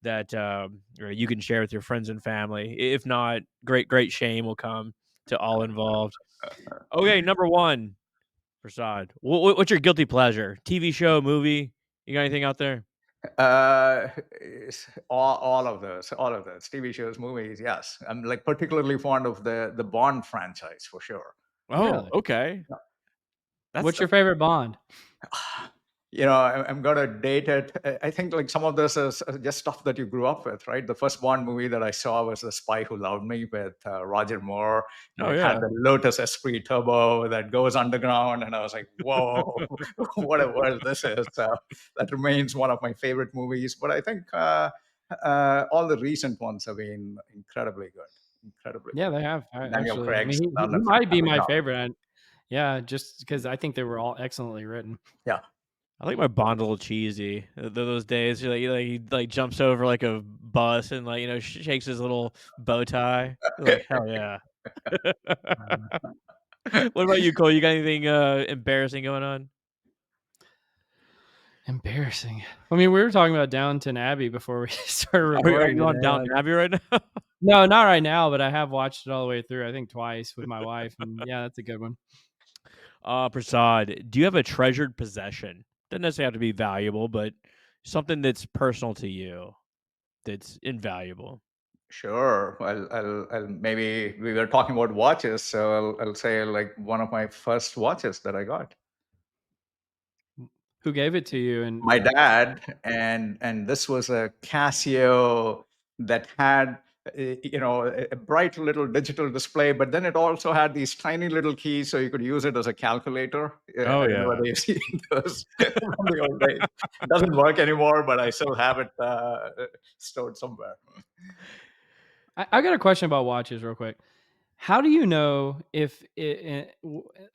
that or you can share with your friends and family. If not, great shame will come to all involved. Okay, number one, Prasad. What's your guilty pleasure? TV show, movie? You got anything out there? All of those TV shows, movies. Yes, I'm like particularly fond of the Bond franchise for sure. Oh, Really? okay. What's That's your favorite Bond? I'm gonna date it. I think like some of this is just stuff that you grew up with, right? The first Bond movie that I saw was The Spy Who Loved Me with Roger Moore. oh It had yeah. the Lotus Esprit Turbo that goes underground, and I was like, "Whoa, what a world this is!" So that remains one of my favorite movies. But I think all the recent ones have been incredibly good, incredibly Yeah, good. they have, Daniel actually. I mean, Craig's he done he a might be fantastic my job. favorite, and yeah, just because I think they were all excellently written. Yeah. I like my Bond a little cheesy. Those days, he like jumps over like a bus and like shakes his little bow tie. You're like hell yeah. What about you, Cole? You got anything embarrassing going on? Embarrassing. I mean, we were talking about Downton Abbey before we started Are recording you on today, Downton Abbey right now? no, not right now, but I have watched it all the way through, I think twice with my wife, and yeah, that's a good one. Prasad, do you have a treasured possession? Doesn't necessarily have to be valuable, but something that's personal to you that's invaluable. Sure. I'll maybe we were talking about watches, so I'll say like one of my first watches that I got. Who gave it to you? And My dad, and this was a Casio that had a bright little digital display, but then it also had these tiny little keys, so you could use it as a calculator. Oh I don't know yeah. whether you've seen those from the old days. It doesn't work anymore, but I still have it stored somewhere. I got a question about watches real quick. How do you know if I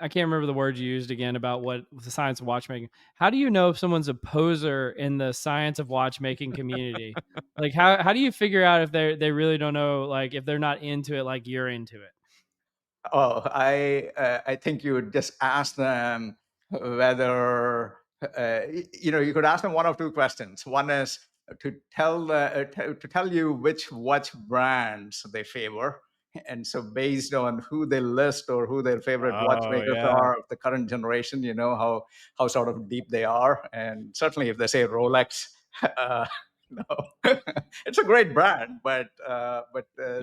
can't remember the word you used again about what the science of watchmaking. How do you know if someone's a poser in the science of watchmaking community? Like how do you figure out if they really don't know, like if they're not into it like you're into it? Oh, I think you would just ask them whether you could ask them one of two questions. One is to tell you which watch brands they favor, and so based on who they list or who their favorite Oh watchmakers yeah. are of the current generation, you know how sort of deep they are, and certainly if they say Rolex. No, it's a great brand, but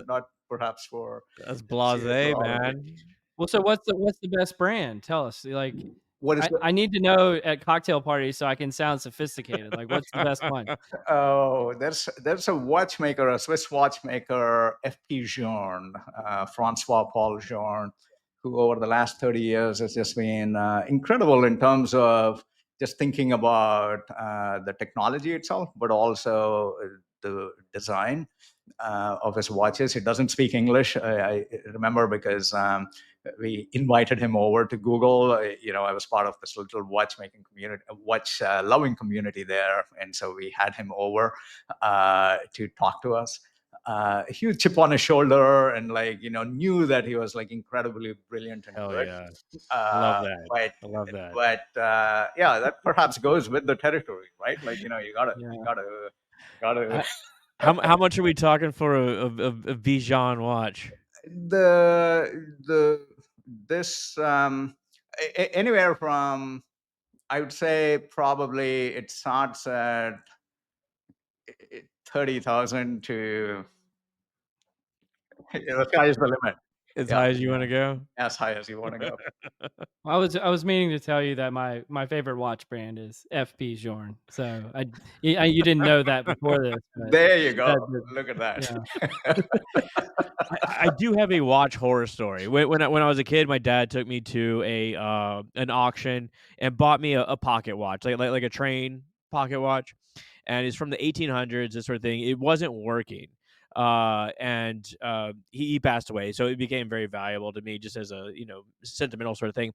not perhaps for That's serious blasé, horology. man. Well, so what's the best brand? Tell us. Like What is I need to know at cocktail parties so I can sound sophisticated. Like what's the best one? Oh, there's a watchmaker, a Swiss watchmaker, FP Journe, Francois Paul Journe, who over the last 30 years has just been incredible in terms of just thinking about the technology itself, but also the design of his watches. He doesn't speak English. I remember because we invited him over to Google. I was part of this little watchmaking community, watch loving community there, and so we had him over to talk to us. A huge chip on his shoulder, and knew that he was like incredibly brilliant and Hell good. yeah. I love Uh, that. but I love that. yeah, that perhaps goes with the territory, right? Like Yeah. gotta How much are we talking for a Bijan watch? the this anywhere from, I would say, probably it starts at 30,000 to the sky is the limit. As Yeah, high as you wanna go? as high as you want to go. I was meaning to tell you that my favorite watch brand is FP Journe. So you didn't know that before this, but There you go. that Look at that. yeah. I do have a watch horror story. When I was a kid, my dad took me to an auction and bought me a pocket watch, like a train pocket watch, and it's from the 1800s, this sort of thing. It wasn't working, and he passed away, so it became very valuable to me just as a sentimental sort of thing.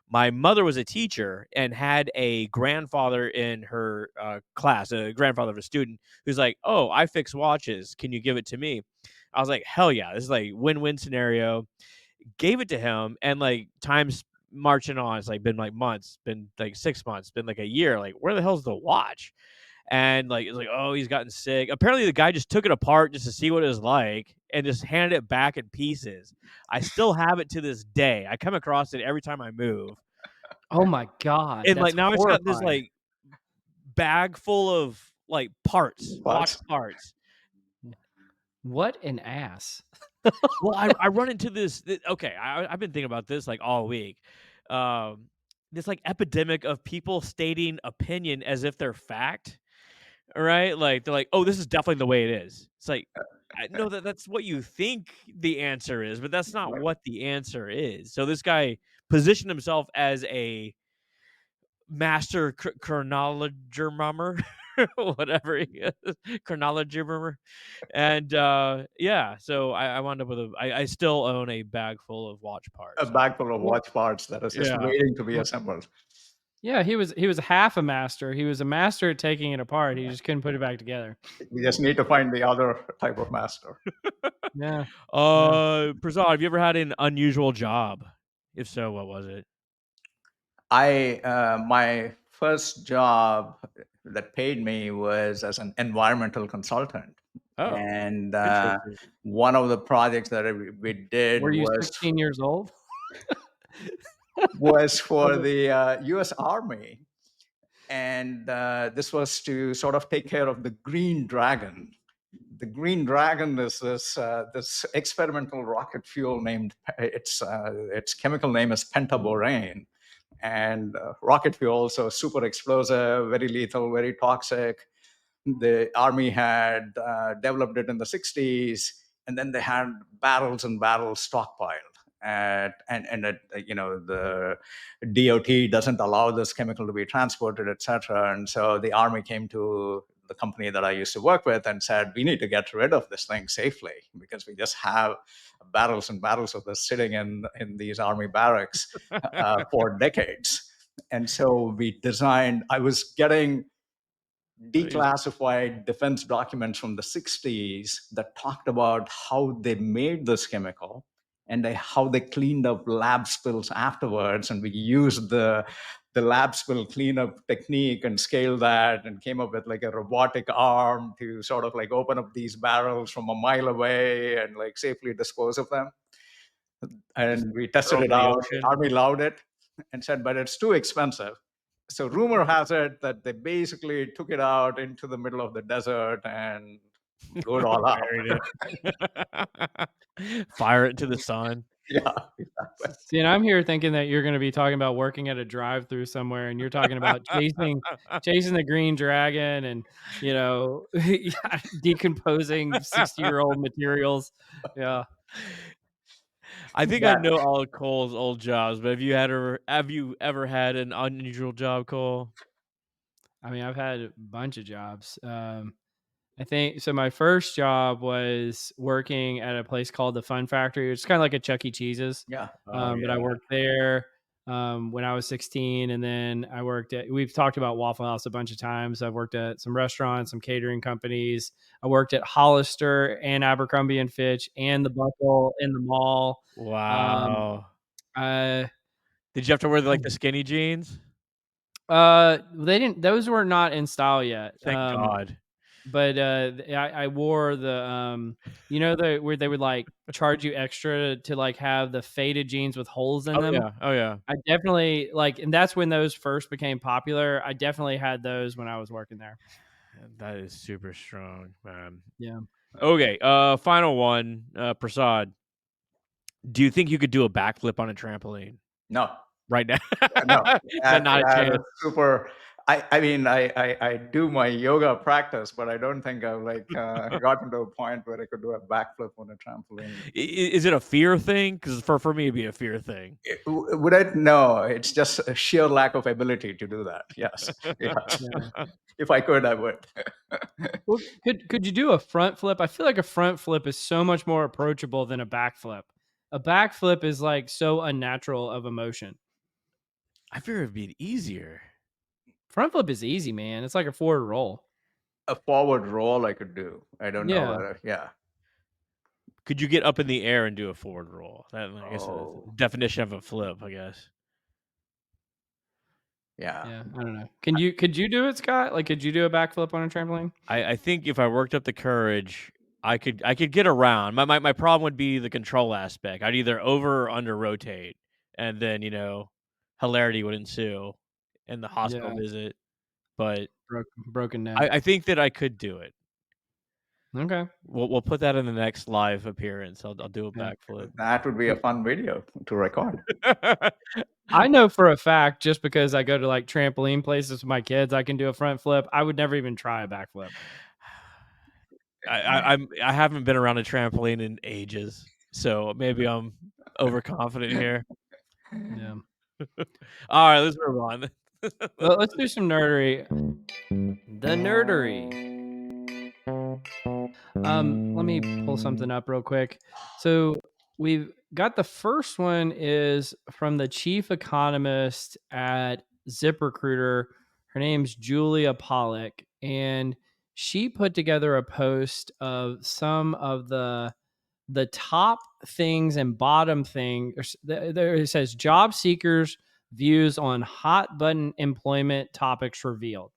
My mother was a teacher and had a grandfather in her class, a grandfather of a student who's like, "Oh, I fix watches. Can you give it to me?" I was like, "Hell yeah. This is like win-win scenario." Gave it to him and like time's marching on. It's like been like months, been like 6 months, been like a year. Like, where the hell's the watch? And like it's like, oh, he's gotten sick. Apparently the guy just took it apart just to see what it was like and just handed it back in pieces. I still have it to this day. I come across it every time I move. Oh my god, And that's like now it's got this horrifying. like bag full of like parts, watch But parts. What an ass. Well, I run into okay, I've been thinking about this, like, all week. Um, this, like, epidemic of people stating opinion as if they're fact, right? Like, they're like, "Oh, this is definitely the way it is." It's like, I know that's what you think the answer is, but that's not what the answer is. So this guy positioned himself as a master chronologer, whatever he is, chronologer. And, yeah, so I wound up with I still own a bag full of watch a parts, so bag full of Well, watch parts that is just yeah. waiting to be well, assembled. yeah, he was half a master. He was a master at taking it apart. He just couldn't put it back together. We just need to find the other type of master. Yeah. Yeah. Prasad, have you ever had an unusual job? If so, what was it? My first job that paid me was as an environmental consultant, Oh, and interesting. one of the projects that we did Were you 16 years old? was for the U.S. Army, and this was to sort of take care of the Green Dragon. The Green Dragon is this experimental rocket fuel named its chemical name is pentaborane, and rocket fuel, so super explosive, very lethal, very toxic. The army had developed it in the 60s, and then they had barrels and barrels stockpiled. The DOT doesn't allow this chemical to be transported, etc. And so the army came to the company that I used to work with and said, "We need to get rid of this thing safely because we just have barrels and barrels of this sitting in these army barracks for decades." And so we designed. I was getting Nice. declassified defense documents from the 60s that talked about how they made this chemical and how they cleaned up lab spills afterwards. And we used the lab spill cleanup technique and scaled that and came up with like a robotic arm to sort of like open up these barrels from a mile away and like safely dispose of them. Just And we throw tested 'em it in the out. The ocean. army loved it and said, but it's too expensive. So rumor has it that they basically took it out into the middle of the desert and blew it all up. Buried it. Fire it into the sun. Yeah, exactly. See, and I'm here thinking that you're going to be talking about working at a drive-through somewhere, and you're talking about chasing the green dragon, and yeah, decomposing 60-year-old materials. Yeah, I think I That know all of Cole's old jobs, but have you ever had an unusual job, Cole? I mean, I've had a bunch of jobs. I think so. My first job was working at a place called the Fun Factory. It's kind of like a Chuck E. Cheese's, yeah. Oh, but I yeah. worked there when I was 16, and then I worked at. We've talked about Waffle House a bunch of times. I've worked at some restaurants, some catering companies. I worked at Hollister and Abercrombie and Fitch and the Buckle in the mall. Um, Wow. I Did you have to wear, like, the skinny jeans? they didn't. Those were not in style yet. Thank God. But I wore the the where they would like charge you extra to like have the faded jeans with holes in Oh, them. yeah. Oh, yeah. I definitely like, and that's when those first became popular. I definitely had those when I was working there. That is super strong, man. Yeah. Okay, final one, Prasad, do you think you could do a backflip on a trampoline No, right now? no. Not a That is chance. super. I mean, I do my yoga practice, but I don't think I've like gotten to a point where I could do a backflip on a trampoline. Is it a fear thing? Because for me, it'd be a fear thing. Would I? No, it's just a sheer lack of ability to do that. Yes, yes. Yeah. If I could, I would. Well, could you do a front flip? I feel like a front flip is so much more approachable than a back flip. A back flip is like so unnatural of emotion. I fear it'd be easier. Front flip is easy, man. It's like a forward roll. A forward roll I could do. I don't know Yeah. whether. Yeah. Could you get up in the air and do a forward roll? That, I guess, is the Oh, definition of a flip, I guess. yeah. Yeah, I don't know. Could you do it, Scott? Like, could you do a backflip on a trampoline? I think if I worked up the courage, I could get around. My problem would be the control aspect. I'd either over or under rotate, and then hilarity would ensue, and the hospital Yeah. visit. but Broken neck. I think that I could do it. Okay. We'll put that in the next live appearance. I'll do a Yeah. backflip. That would be a fun video to record. I know for a fact, just because I go to like trampoline places with my kids, I can do a front flip. I would never even try a backflip. I haven't been around a trampoline in ages, so maybe I'm overconfident here. Yeah. All right, let's move on. Well, let's do some nerdery. The nerdery. Let me pull something up real quick. So we've got the first one is from the chief economist at ZipRecruiter. Her name's Julia Pollock, and she put together a post of some of the top things and bottom things. There it says job seekers views on hot button employment topics revealed.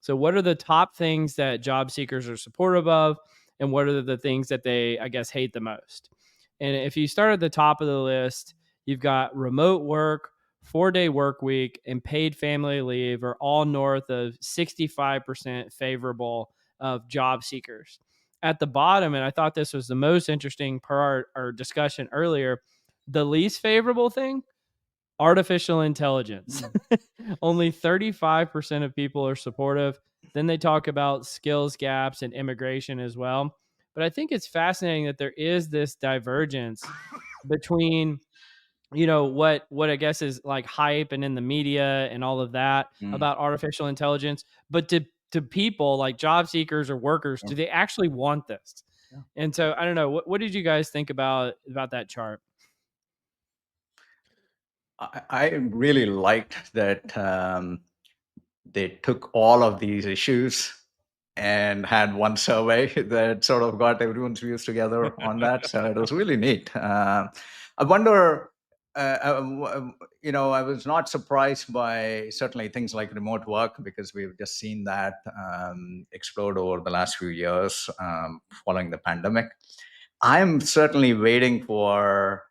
So what are the top things that job seekers are supportive of, and what are the things that they, I guess, hate the most? And if you start at the top of the list, you've got remote work, 4-day work week, and paid family leave are all north of 65% favorable of job seekers. At the bottom, and I thought this was the most interesting part our discussion earlier, the least favorable thing, artificial intelligence. Only 35% of people are supportive. Then they talk about skills gaps and immigration as well. But I think it's fascinating that there is this divergence between what I guess is like hype and in the media and all of that Mm. about artificial intelligence, but to people like job seekers or workers, do they actually want this? Yeah. And so I don't know. What did you guys think about that chart? I really liked that they took all of these issues and had one survey that sort of got everyone's views together on that. So it was really neat. I wonder, I was not surprised by certainly things like remote work because we've just seen that explode over the last few years following the pandemic. I'm certainly waiting for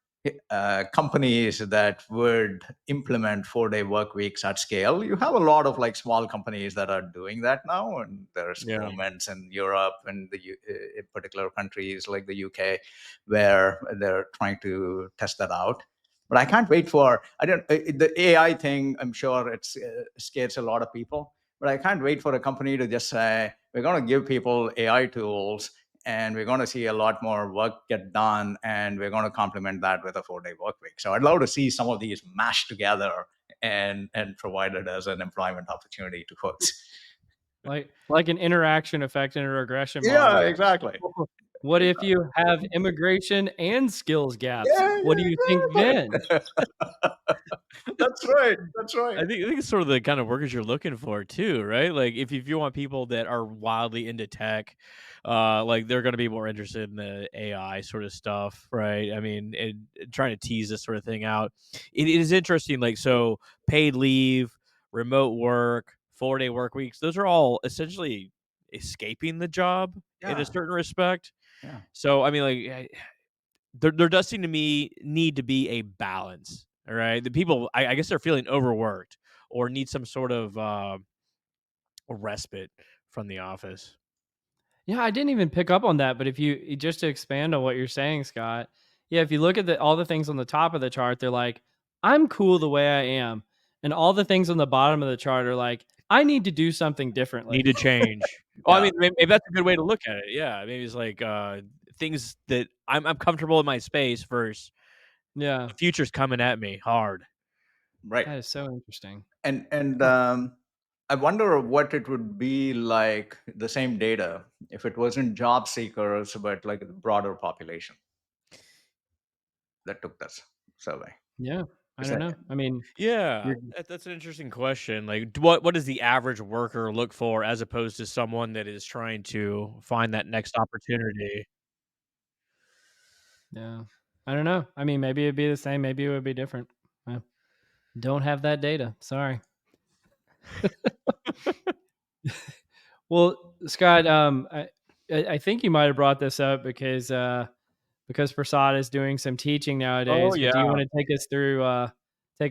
companies that would implement 4-day work weeks at scale. You have a lot of like small companies that are doing that now, and there are Yeah. experiments in Europe and in particular countries like the UK where they're trying to test that out. But I can't wait for the AI thing. I'm sure it's scares a lot of people, but I can't wait for a company to just say we're going to give people AI tools and we're going to see a lot more work get done and we're going to complement that with a 4-day work week. So I'd love to see some of these mashed together and provided as an employment opportunity to folks. Like an interaction effect and a regression Yeah, model. exactly. What if you have immigration and skills gaps? Yeah, What do you think then? that's right. That's right. I think it's sort of the kind of workers you're looking for too, right? Like if you want people that are wildly into tech, like they're going to be more interested in the AI sort of stuff, right? I mean, and trying to tease this sort of thing out. It is interesting, like so paid leave, remote work, 4-day work weeks. Those are all essentially escaping the job in a Yeah. certain respect. Yeah. So I mean, like there does seem to me need to be a balance. All right, the people I guess they're feeling overworked or need some sort of respite from the office. Yeah, I didn't even pick up on that, but if you just to expand on what you're saying, Scott, yeah, if you look at all the things on the top of the chart, they're like, I'm cool the way I am. And all the things on the bottom of the chart are like, I need to do something differently. Need to change. Well, I Yeah. mean, maybe that's a good way to look at it. Yeah, maybe it's like things that I'm comfortable in my space versus Yeah, the future's coming at me hard. Right. that is so interesting. And Huh. I wonder what it would be like the same data if it wasn't job seekers, but like the broader population that took this survey. Yeah, I Is don't that know. I mean, Yeah, you're that's an interesting question. Like, what does the average worker look for as opposed to someone that is trying to find that next opportunity? yeah, I don't know. I mean, maybe it'd be the same, maybe it would be different. Don't have that data. Sorry. Well, Scott, I think you might have brought this up because Prasad is doing some teaching Oh nowadays. But do you yeah. want to take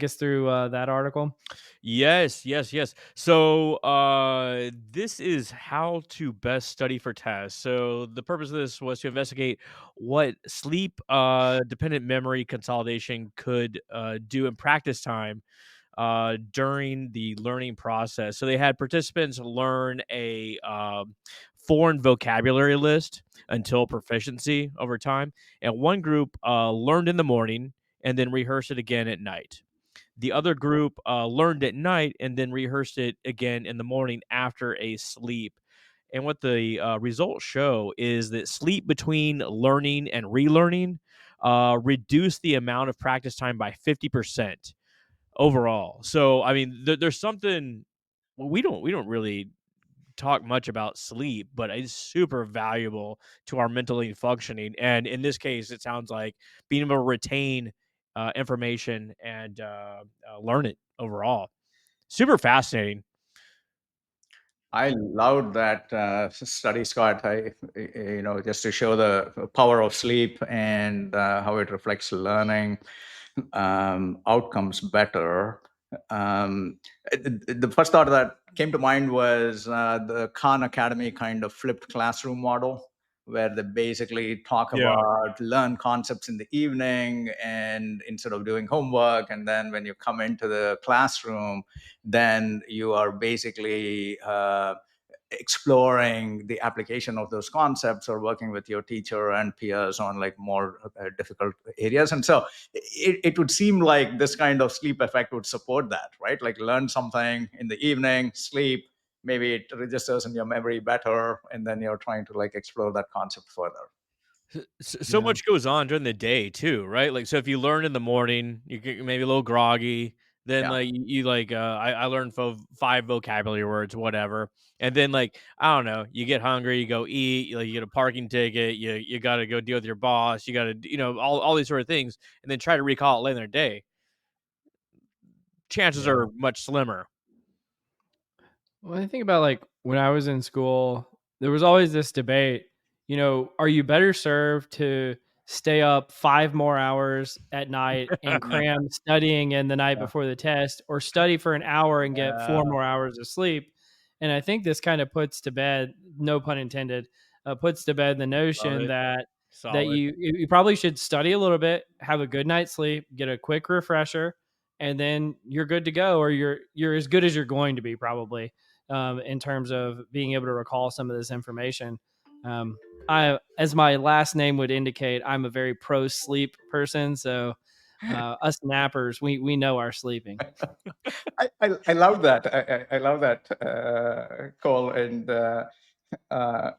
us through that article? Yes, yes, yes. So, this is how to best study for tests. So, the purpose of this was to investigate what sleep dependent memory consolidation could do in practice time during the learning process. So, they had participants learn a foreign vocabulary list until proficiency over time. And one group learned in the morning and then rehearsed it again at night. The other group learned at night and then rehearsed it again in the morning after a sleep. And what the results show is that sleep between learning and relearning reduced the amount of practice time by 50% overall. So, I mean, there's something we don't really talk much about sleep, but it's super valuable to our mentally functioning. And in this case, it sounds like being able to retain information and learn it overall. Super fascinating. I loved that study, Scott. Just to show the power of sleep and how it reflects learning outcomes better. Um, the first thought that came to mind was the Khan Academy kind of flipped classroom model, where they basically talk Yeah. about learn concepts in the evening and instead of doing homework. And then when you come into the classroom, then you are basically exploring the application of those concepts or working with your teacher and peers on like more difficult areas. And so it would seem like this kind of sleep effect would support that, right? Like learn something in the evening, sleep, maybe it registers in your memory better, and then you're trying to like explore that concept further. So Yeah. much goes on during the day too, right? Like, so if you learn in the morning, you get maybe a little groggy. Then, Yeah. like you like, I learned five vocabulary words, whatever, and then like I don't know, you get hungry, you go eat, like you get a parking ticket, you got to go deal with your boss, you got to all these sort of things, and then try to recall it later in the day. Chances Yeah. are much slimmer. Well, I think about like when I was in school, there was always this debate, are you better served to stay up 5 more hours at night and cram studying in the night Yeah. before the test, or study for an hour and get Yeah. 4 more hours of sleep? And I think this kind of puts to bed, no pun intended, puts to bed the Love notion it. that Solid. you probably should study a little bit, have a good night's sleep, get a quick refresher, and then you're good to go, or you're as good as you're going to be probably, in terms of being able to recall some of this information. Um, as my last name would indicate, I'm a very pro sleep person. So, us nappers, we know our sleeping. I love that. I love that, Cole. And uh,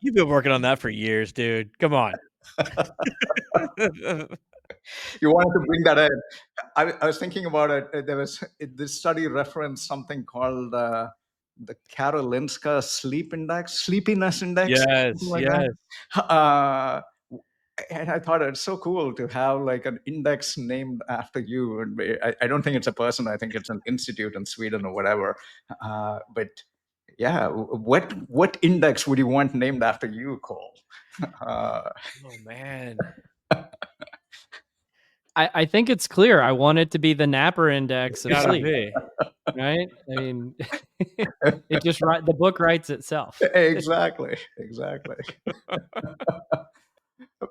You've been working on that for years, dude. Come on. you wanted to bring that in. I was thinking about it. This study referenced something called the Karolinska sleepiness index, something Yes, like that. yes. Uh, and I thought it's so cool to have like an index named after you. And I don't think it's a person. I think it's an institute in Sweden or whatever. But yeah, what index would you want named after you, Cole? Uh, Oh man. I think it's clear. I want it to be the Napper It's Index of gotta sleep, be. right? I mean, the book writes itself. exactly, exactly.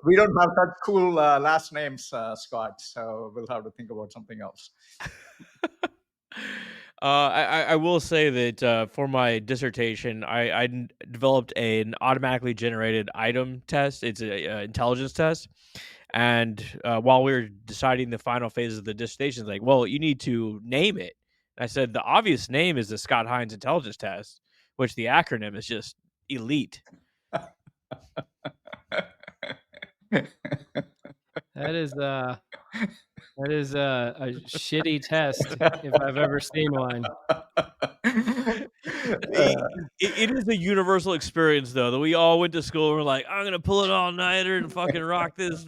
We don't have such cool last names, Scott. So we'll have to think about something else. I will say that for my dissertation, developed an automatically generated item test. It's a intelligence test, and while we were deciding the final phase of the dissertation, it's like, well, you need to name it. And I said the obvious name is the Scott Hines Intelligence Test, which the acronym is just elite. That is that is a shitty test if I've ever seen one. It it is a universal experience, though, that we all went to school and we're like, "I'm gonna pull it all-nighter and fucking rock this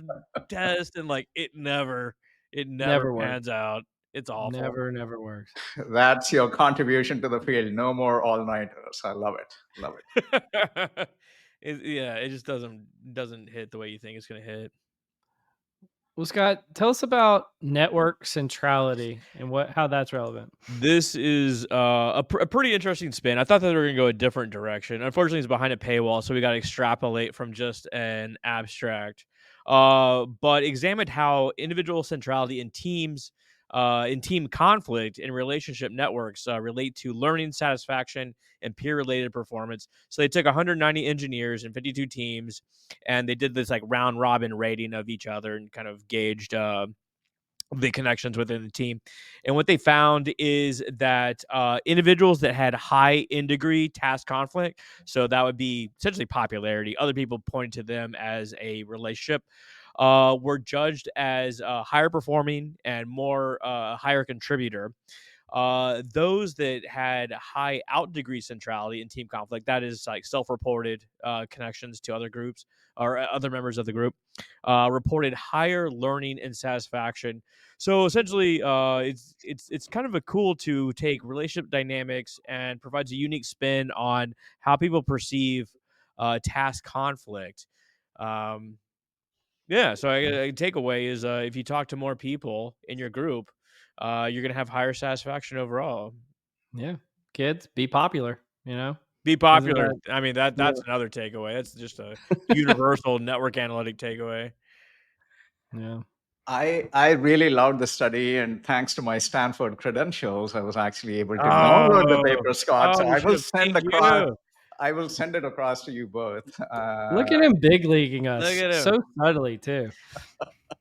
test," and, like, it never Never works. pans out. It's awful. Never works. That's your contribution to the field. No more all nighters. I love it. Love it. Yeah, it just doesn't hit the way you think it's gonna hit. Well, Scott, tell us about network centrality and how that's relevant. This is a pretty interesting spin. I thought that they were going to go a different direction. Unfortunately, it's behind a paywall, so we got to extrapolate from just an abstract. But examined how individual centrality in team conflict and relationship networks relate to learning satisfaction and peer-related performance. So they took 190 engineers and 52 teams, and they did this like round robin rating of each other and kind of gauged. The connections within the team. And what they found is that individuals that had high in degree task conflict, so that would be essentially popularity, other people pointed to them as a relationship, were judged as higher performing and more higher contributor. Those that had high out degree centrality in team conflict, that is like self-reported connections to other groups or other members of the group, reported higher learning and satisfaction. So essentially, it's kind of a cool to take relationship dynamics and provides a unique spin on how people perceive task conflict. Um, yeah, so a takeaway is if you talk to more people in your group, you're gonna have higher satisfaction overall. Yeah. Kids, be popular, Be Isn't popular. that I mean that's yeah. another takeaway. That's just a universal network analytic takeaway. Yeah. I really loved the study, and thanks to my Stanford credentials, I was actually able to download the Oh, paper, Scott. oh, So we should have pinged you. I will send it across to you both. Look at him big leaguing Look us at so him. subtly too.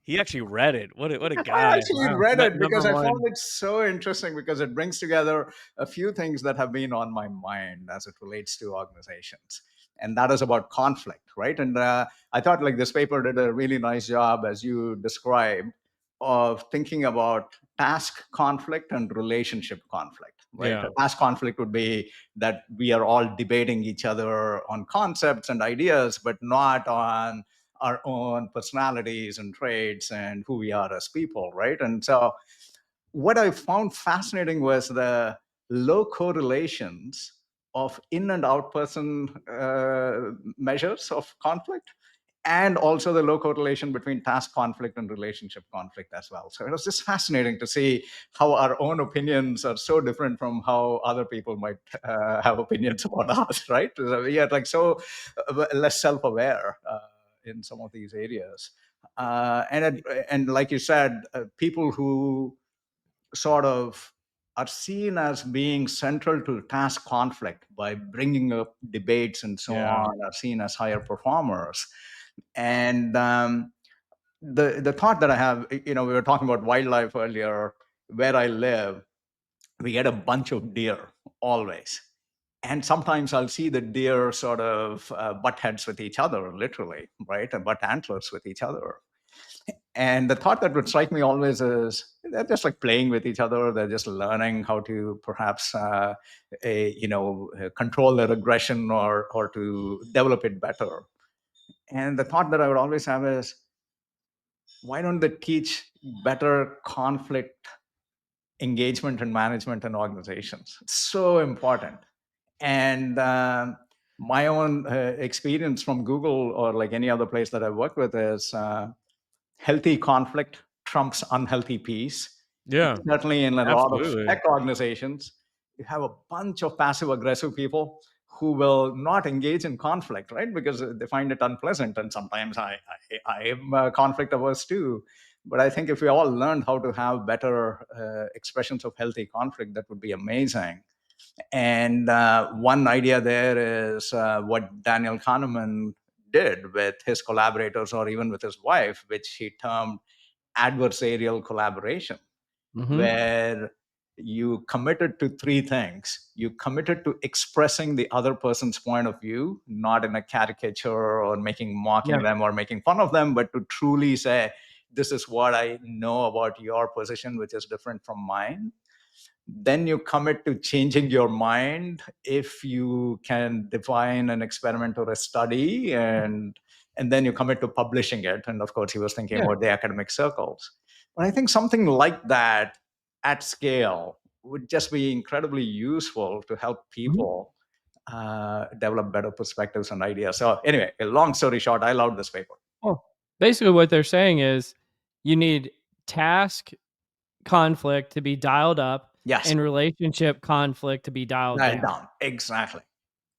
He actually read it. What a I guy. actually Wow. read it Number because I found one. it so interesting because it brings together a few things that have been on my mind as it relates to organizations. And that is about conflict, right? And I thought like this paper did a really nice job, as you described, of thinking about task conflict and relationship conflict, right? Yeah. A task conflict would be that we are all debating each other on concepts and ideas, but not on our own personalities and traits and who we are as people, right? And so, what I found fascinating was the low correlations of in and out person measures of conflict, and also the low correlation between task conflict and relationship conflict as well. So it was just fascinating to see how our own opinions are so different from how other people might have opinions about us, right? So we are like so less self-aware in some of these areas. And like you said, people who sort of are seen as being central to task conflict by bringing up debates and so Yeah. on are seen as higher performers. And the thought that I have, we were talking about wildlife earlier. Where I live, we get a bunch of deer always. And sometimes I'll see the deer sort of butt heads with each other, literally, right? And butt antlers with each other. And the thought that would strike me always is they're just like playing with each other. They're just learning how to perhaps, control their aggression or to develop it better. And the thought that I would always have is, why don't they teach better conflict engagement and management in organizations? It's so important. And my own experience from Google or like any other place that I've worked with is healthy conflict trumps unhealthy peace. And Yeah. certainly in a lot of Absolutely. tech organizations, you have a bunch of passive aggressive people who will not engage in conflict, right? Because they find it unpleasant. And sometimes I am conflict averse too. But I think if we all learned how to have better expressions of healthy conflict, that would be amazing. And one idea there is what Daniel Kahneman did with his collaborators or even with his wife, which he termed adversarial collaboration, Mm-hmm. where you committed to three things. You committed to expressing the other person's point of view, not in a caricature or mocking Yeah. them or making fun of them, but to truly say, this is what I know about your position, which is different from mine. Then you commit to changing your mind if you can define an experiment or a study, and then you commit to publishing it. And of course he was thinking Yeah. about the academic circles. But I think something like that at scale would just be incredibly useful to help Mhm. people develop better perspectives and ideas. So anyway, a long story short, I loved this paper. Well, basically what they're saying is You need task conflict to be dialed up Yes, and relationship conflict to be dialed dial down. down. Exactly.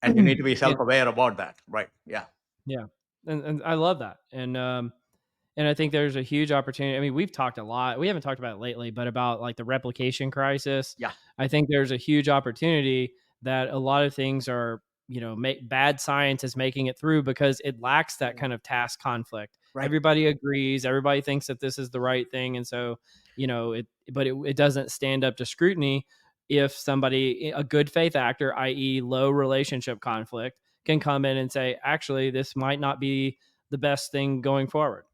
And you need to be And self-aware about that. Right. Yeah. yeah, and I love that, and I think there's a huge opportunity. I mean, we've talked a lot. We haven't talked about it lately, but about like the replication crisis. Yeah. I think there's a huge opportunity that a lot of things are, make bad science is making it through because it lacks that Yeah. kind of task conflict. Right. Everybody agrees, everybody thinks that this is the right thing, and so, it doesn't stand up to scrutiny if somebody, a good faith actor, i.e., low relationship conflict, can come in and say, actually, this might not be the best thing going forward.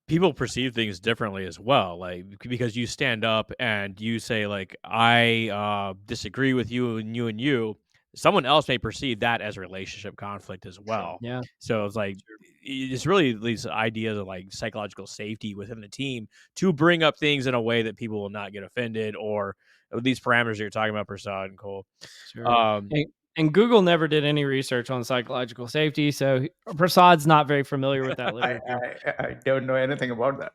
People perceive things differently as well, like because you stand up and you say like I disagree with you and you and you, someone else may perceive that as relationship conflict as Sure. well. Yeah. So it's like it's really these ideas of like psychological safety within the team to bring up things in a way that people will not get offended, or these parameters you're talking about, Prasad and Cole. Sure. um And Google never did any research on psychological safety, so Prasad's not very familiar with that I, literature. I don't know anything about that.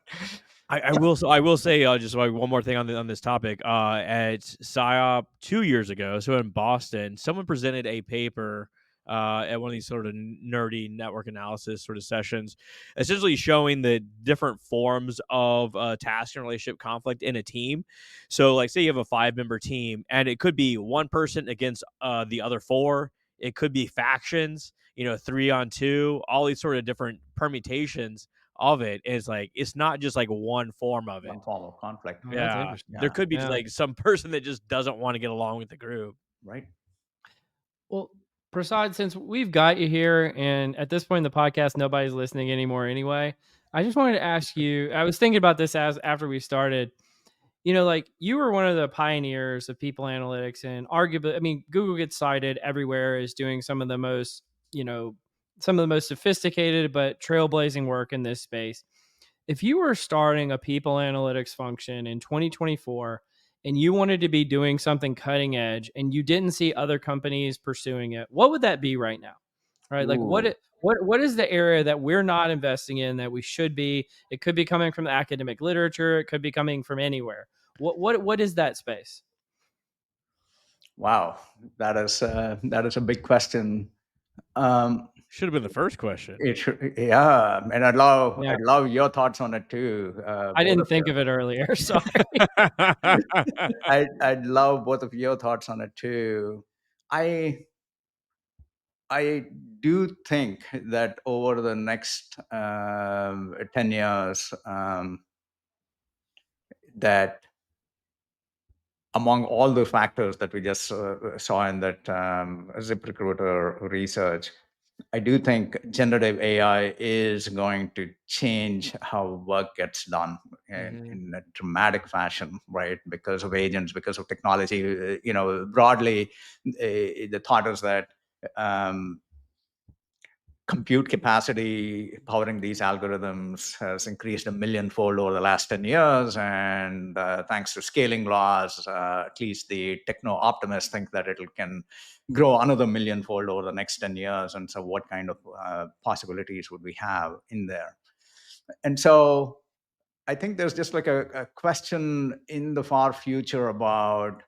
I will say just like one more thing on this topic. At PsyOp 2 years ago, so in Boston, someone presented a paper at one of these sort of nerdy network analysis sort of sessions, essentially showing the different forms of task and relationship conflict in a team. So, like, say you have a 5 member team, and it could be one person against the other four. It could be factions, 3 on 2, all these sort of different permutations of it is like it's not just like one form of One it. form of conflict. Oh, that's Yeah. interesting. There Yeah. could be Yeah. like some person that just doesn't want to get along with the group. Right. Well, Prasad, since we've got you here, and at this point in the podcast, nobody's listening anymore anyway, I just wanted to ask you. I was thinking about this as after we started. Like you were one of the pioneers of people analytics, and arguably, I mean, Google gets cited everywhere as doing you know, some of the most sophisticated but trailblazing work in this space. If you were starting a people analytics function in 2024 and you wanted to be doing something cutting edge and you didn't see other companies pursuing it, what would that be right now? Right? Like Ooh. what is the area that we're not investing in that we should be? It could be coming from the academic literature, it could be coming from anywhere. What is that space? Wow. That is a big question. Um, Should have been the first question. it should, yeah, and I'd love Yeah. I'd love your thoughts on it too, I both didn't of think you. of it earlier. Sorry. I'd love both of your thoughts on it too. I I do think that over the next 10 years, that among all the factors that we just saw in that ZipRecruiter research, I do think generative AI is going to change how work gets done Mhm. in a dramatic fashion, right? Because of agents, because of technology. Broadly, the thought is that um, compute capacity powering these algorithms has increased a millionfold over the last 10 years. And thanks to scaling laws, at least the techno optimists think that it can grow another millionfold over the next 10 years. And so, what kind of possibilities would we have in there? And so, I think there's just like a question in the far future about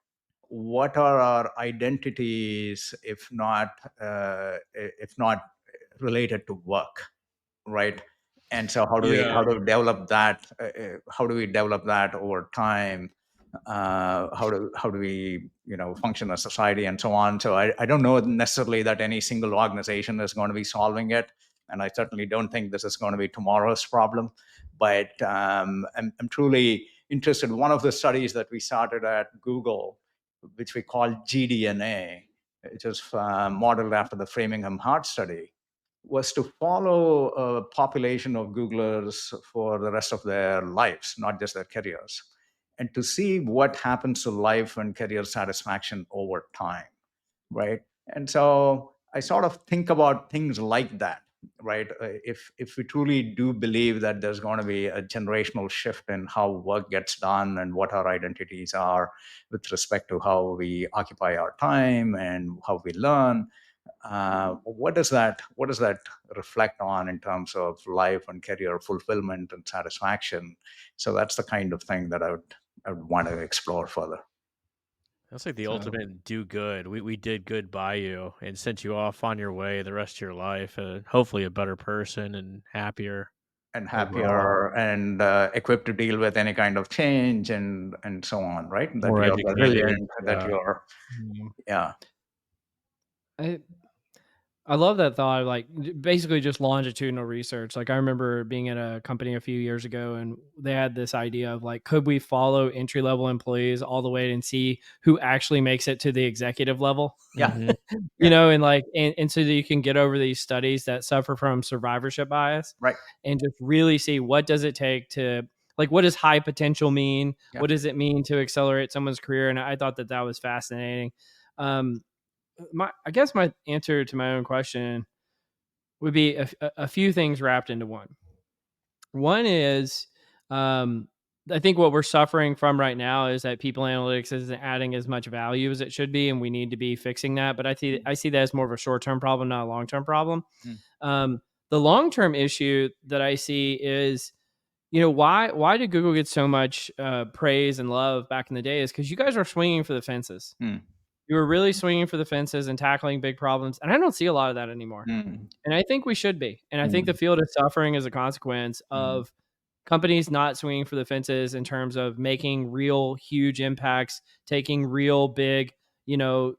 what are our identities if not related to work, right? And so how do we Yeah. how do we develop that? How do we develop that over time? How do we function as society and so on? So I don't know necessarily that any single organization is going to be solving it, and I certainly don't think this is going to be tomorrow's problem. But I'm truly interested. One of the studies that we started at Google, which we call GDNA, which is modeled after the Framingham Heart Study, was to follow a population of Googlers for the rest of their lives, not just their careers, and to see what happens to life and career satisfaction over time, right? And so I sort of think about things like that, right? If we truly do believe that there's going to be a generational shift in how work gets done and what our identities are with respect to how we occupy our time and how we learn, what does that reflect on in terms of life and career fulfillment and satisfaction? So that's the kind of thing that I would want to explore further. That's like the So, ultimate do good. We did good by you and sent you off on your way the rest of your life, hopefully a better person and happier And overall, happier and equipped to deal with any kind of change and so on, right? That more you're educated. resilient, that Yeah. you're, mm, yeah, I, I love that thought of like basically just longitudinal research. Like I remember being at a company a few years ago and they had this idea of like, could we follow entry level employees all the way and see who actually makes it to the executive level? yeah, Hmm. You yeah, know, and like, and so that you can get over these studies that suffer from survivorship bias right, and just really see what does it take to like, what does high potential mean? yeah. What does it mean to accelerate someone's career? And I thought that that was fascinating. Um, I guess my answer to my own question would be a few things wrapped into one. One is, um, I think what we're suffering from right now is that people analytics isn't adding as much value as it should be, and we need to be fixing that. But Mm, I see that as more of a short term problem, not a long term problem. mm, Um, the long term issue that I see is, you know, why did Google get so much praise and love back in the day? Is because you guys are swinging for the fences. mm, You were really swinging for the fences and tackling big problems, and I don't see a lot of that anymore. mm, And I think we should be. And I think the mm, field is suffering as a consequence mm, of companies not swinging for the fences in terms of making real huge impacts, taking real big, you know,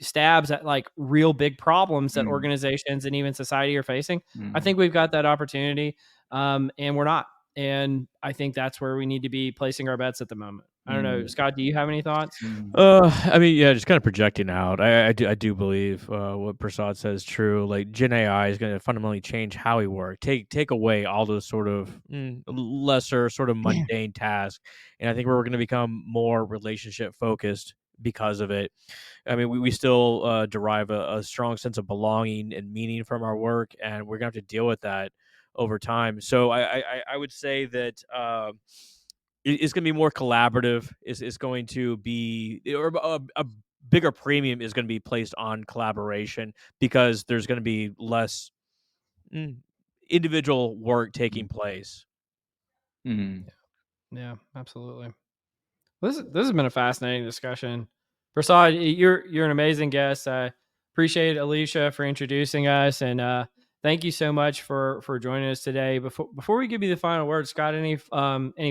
stabs at like real big problems that mm, organizations and even society are facing. I mm, think we've got that opportunity, and we're not. And I think that's where we need to be placing our bets at the moment. I don't know, mm, Scott. Do you have any thoughts? mm, I mean, yeah, just kind of projecting out. I do believe what Prasad says is true. Like Gen AI is going to fundamentally change how we work. Take away all those sort of lesser, sort of mundane tasks, and I think we're going to become more relationship focused because of it. I mean, we still derive a strong sense of belonging and meaning from our work, and we're gonna have to deal with that over time. So I would say that it's going to be more collaborative. Is going to be or a bigger premium is going to be placed on collaboration because there's going to be less mm, individual work taking mm, place. mm. Yeah, absolutely. This has been a fascinating discussion. Prasad, you're an amazing guest. I appreciate Alicia for introducing us, and thank you so much for joining us today. Before we give you the final word, Scott, any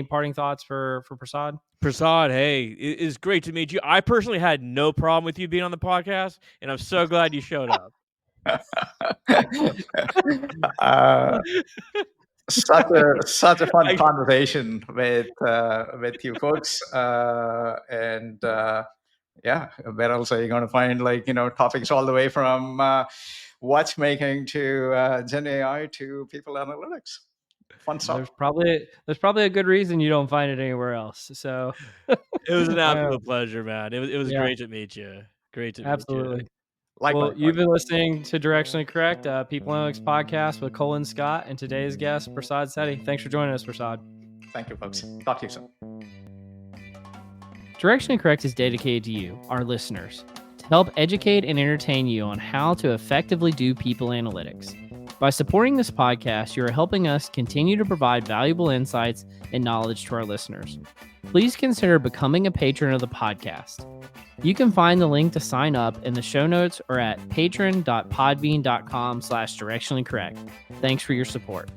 parting thoughts for Prasad? Prasad, hey, it is great to meet you. I personally had no problem with you being on the podcast, and I'm so glad you showed up. uh, such a fun I conversation with you folks, and yeah, where else are you going to find topics all the way from watchmaking to Gen AI to people analytics? Fun stuff. There's probably a good reason you don't find it anywhere else. So, It was an uh, absolute pleasure, man. It was yeah, great to meet you. Great to meet you. absolutely. Well, Likewise, you've likewise. been listening to Directionally Correct, People Analytics Podcast with Colin Scott, and today's guest, Prasad Setty. Thanks for joining us, Prasad. Thank you, folks. Talk to you soon. Directionally Correct is dedicated to you, our listeners, to help educate and entertain you on how to effectively do people analytics. By supporting this podcast, you are helping us continue to provide valuable insights and knowledge to our listeners. Please consider becoming a patron of the podcast. You can find the link to sign up in the show notes or at patron.podbean.com/directionallycorrect. Thanks for your support.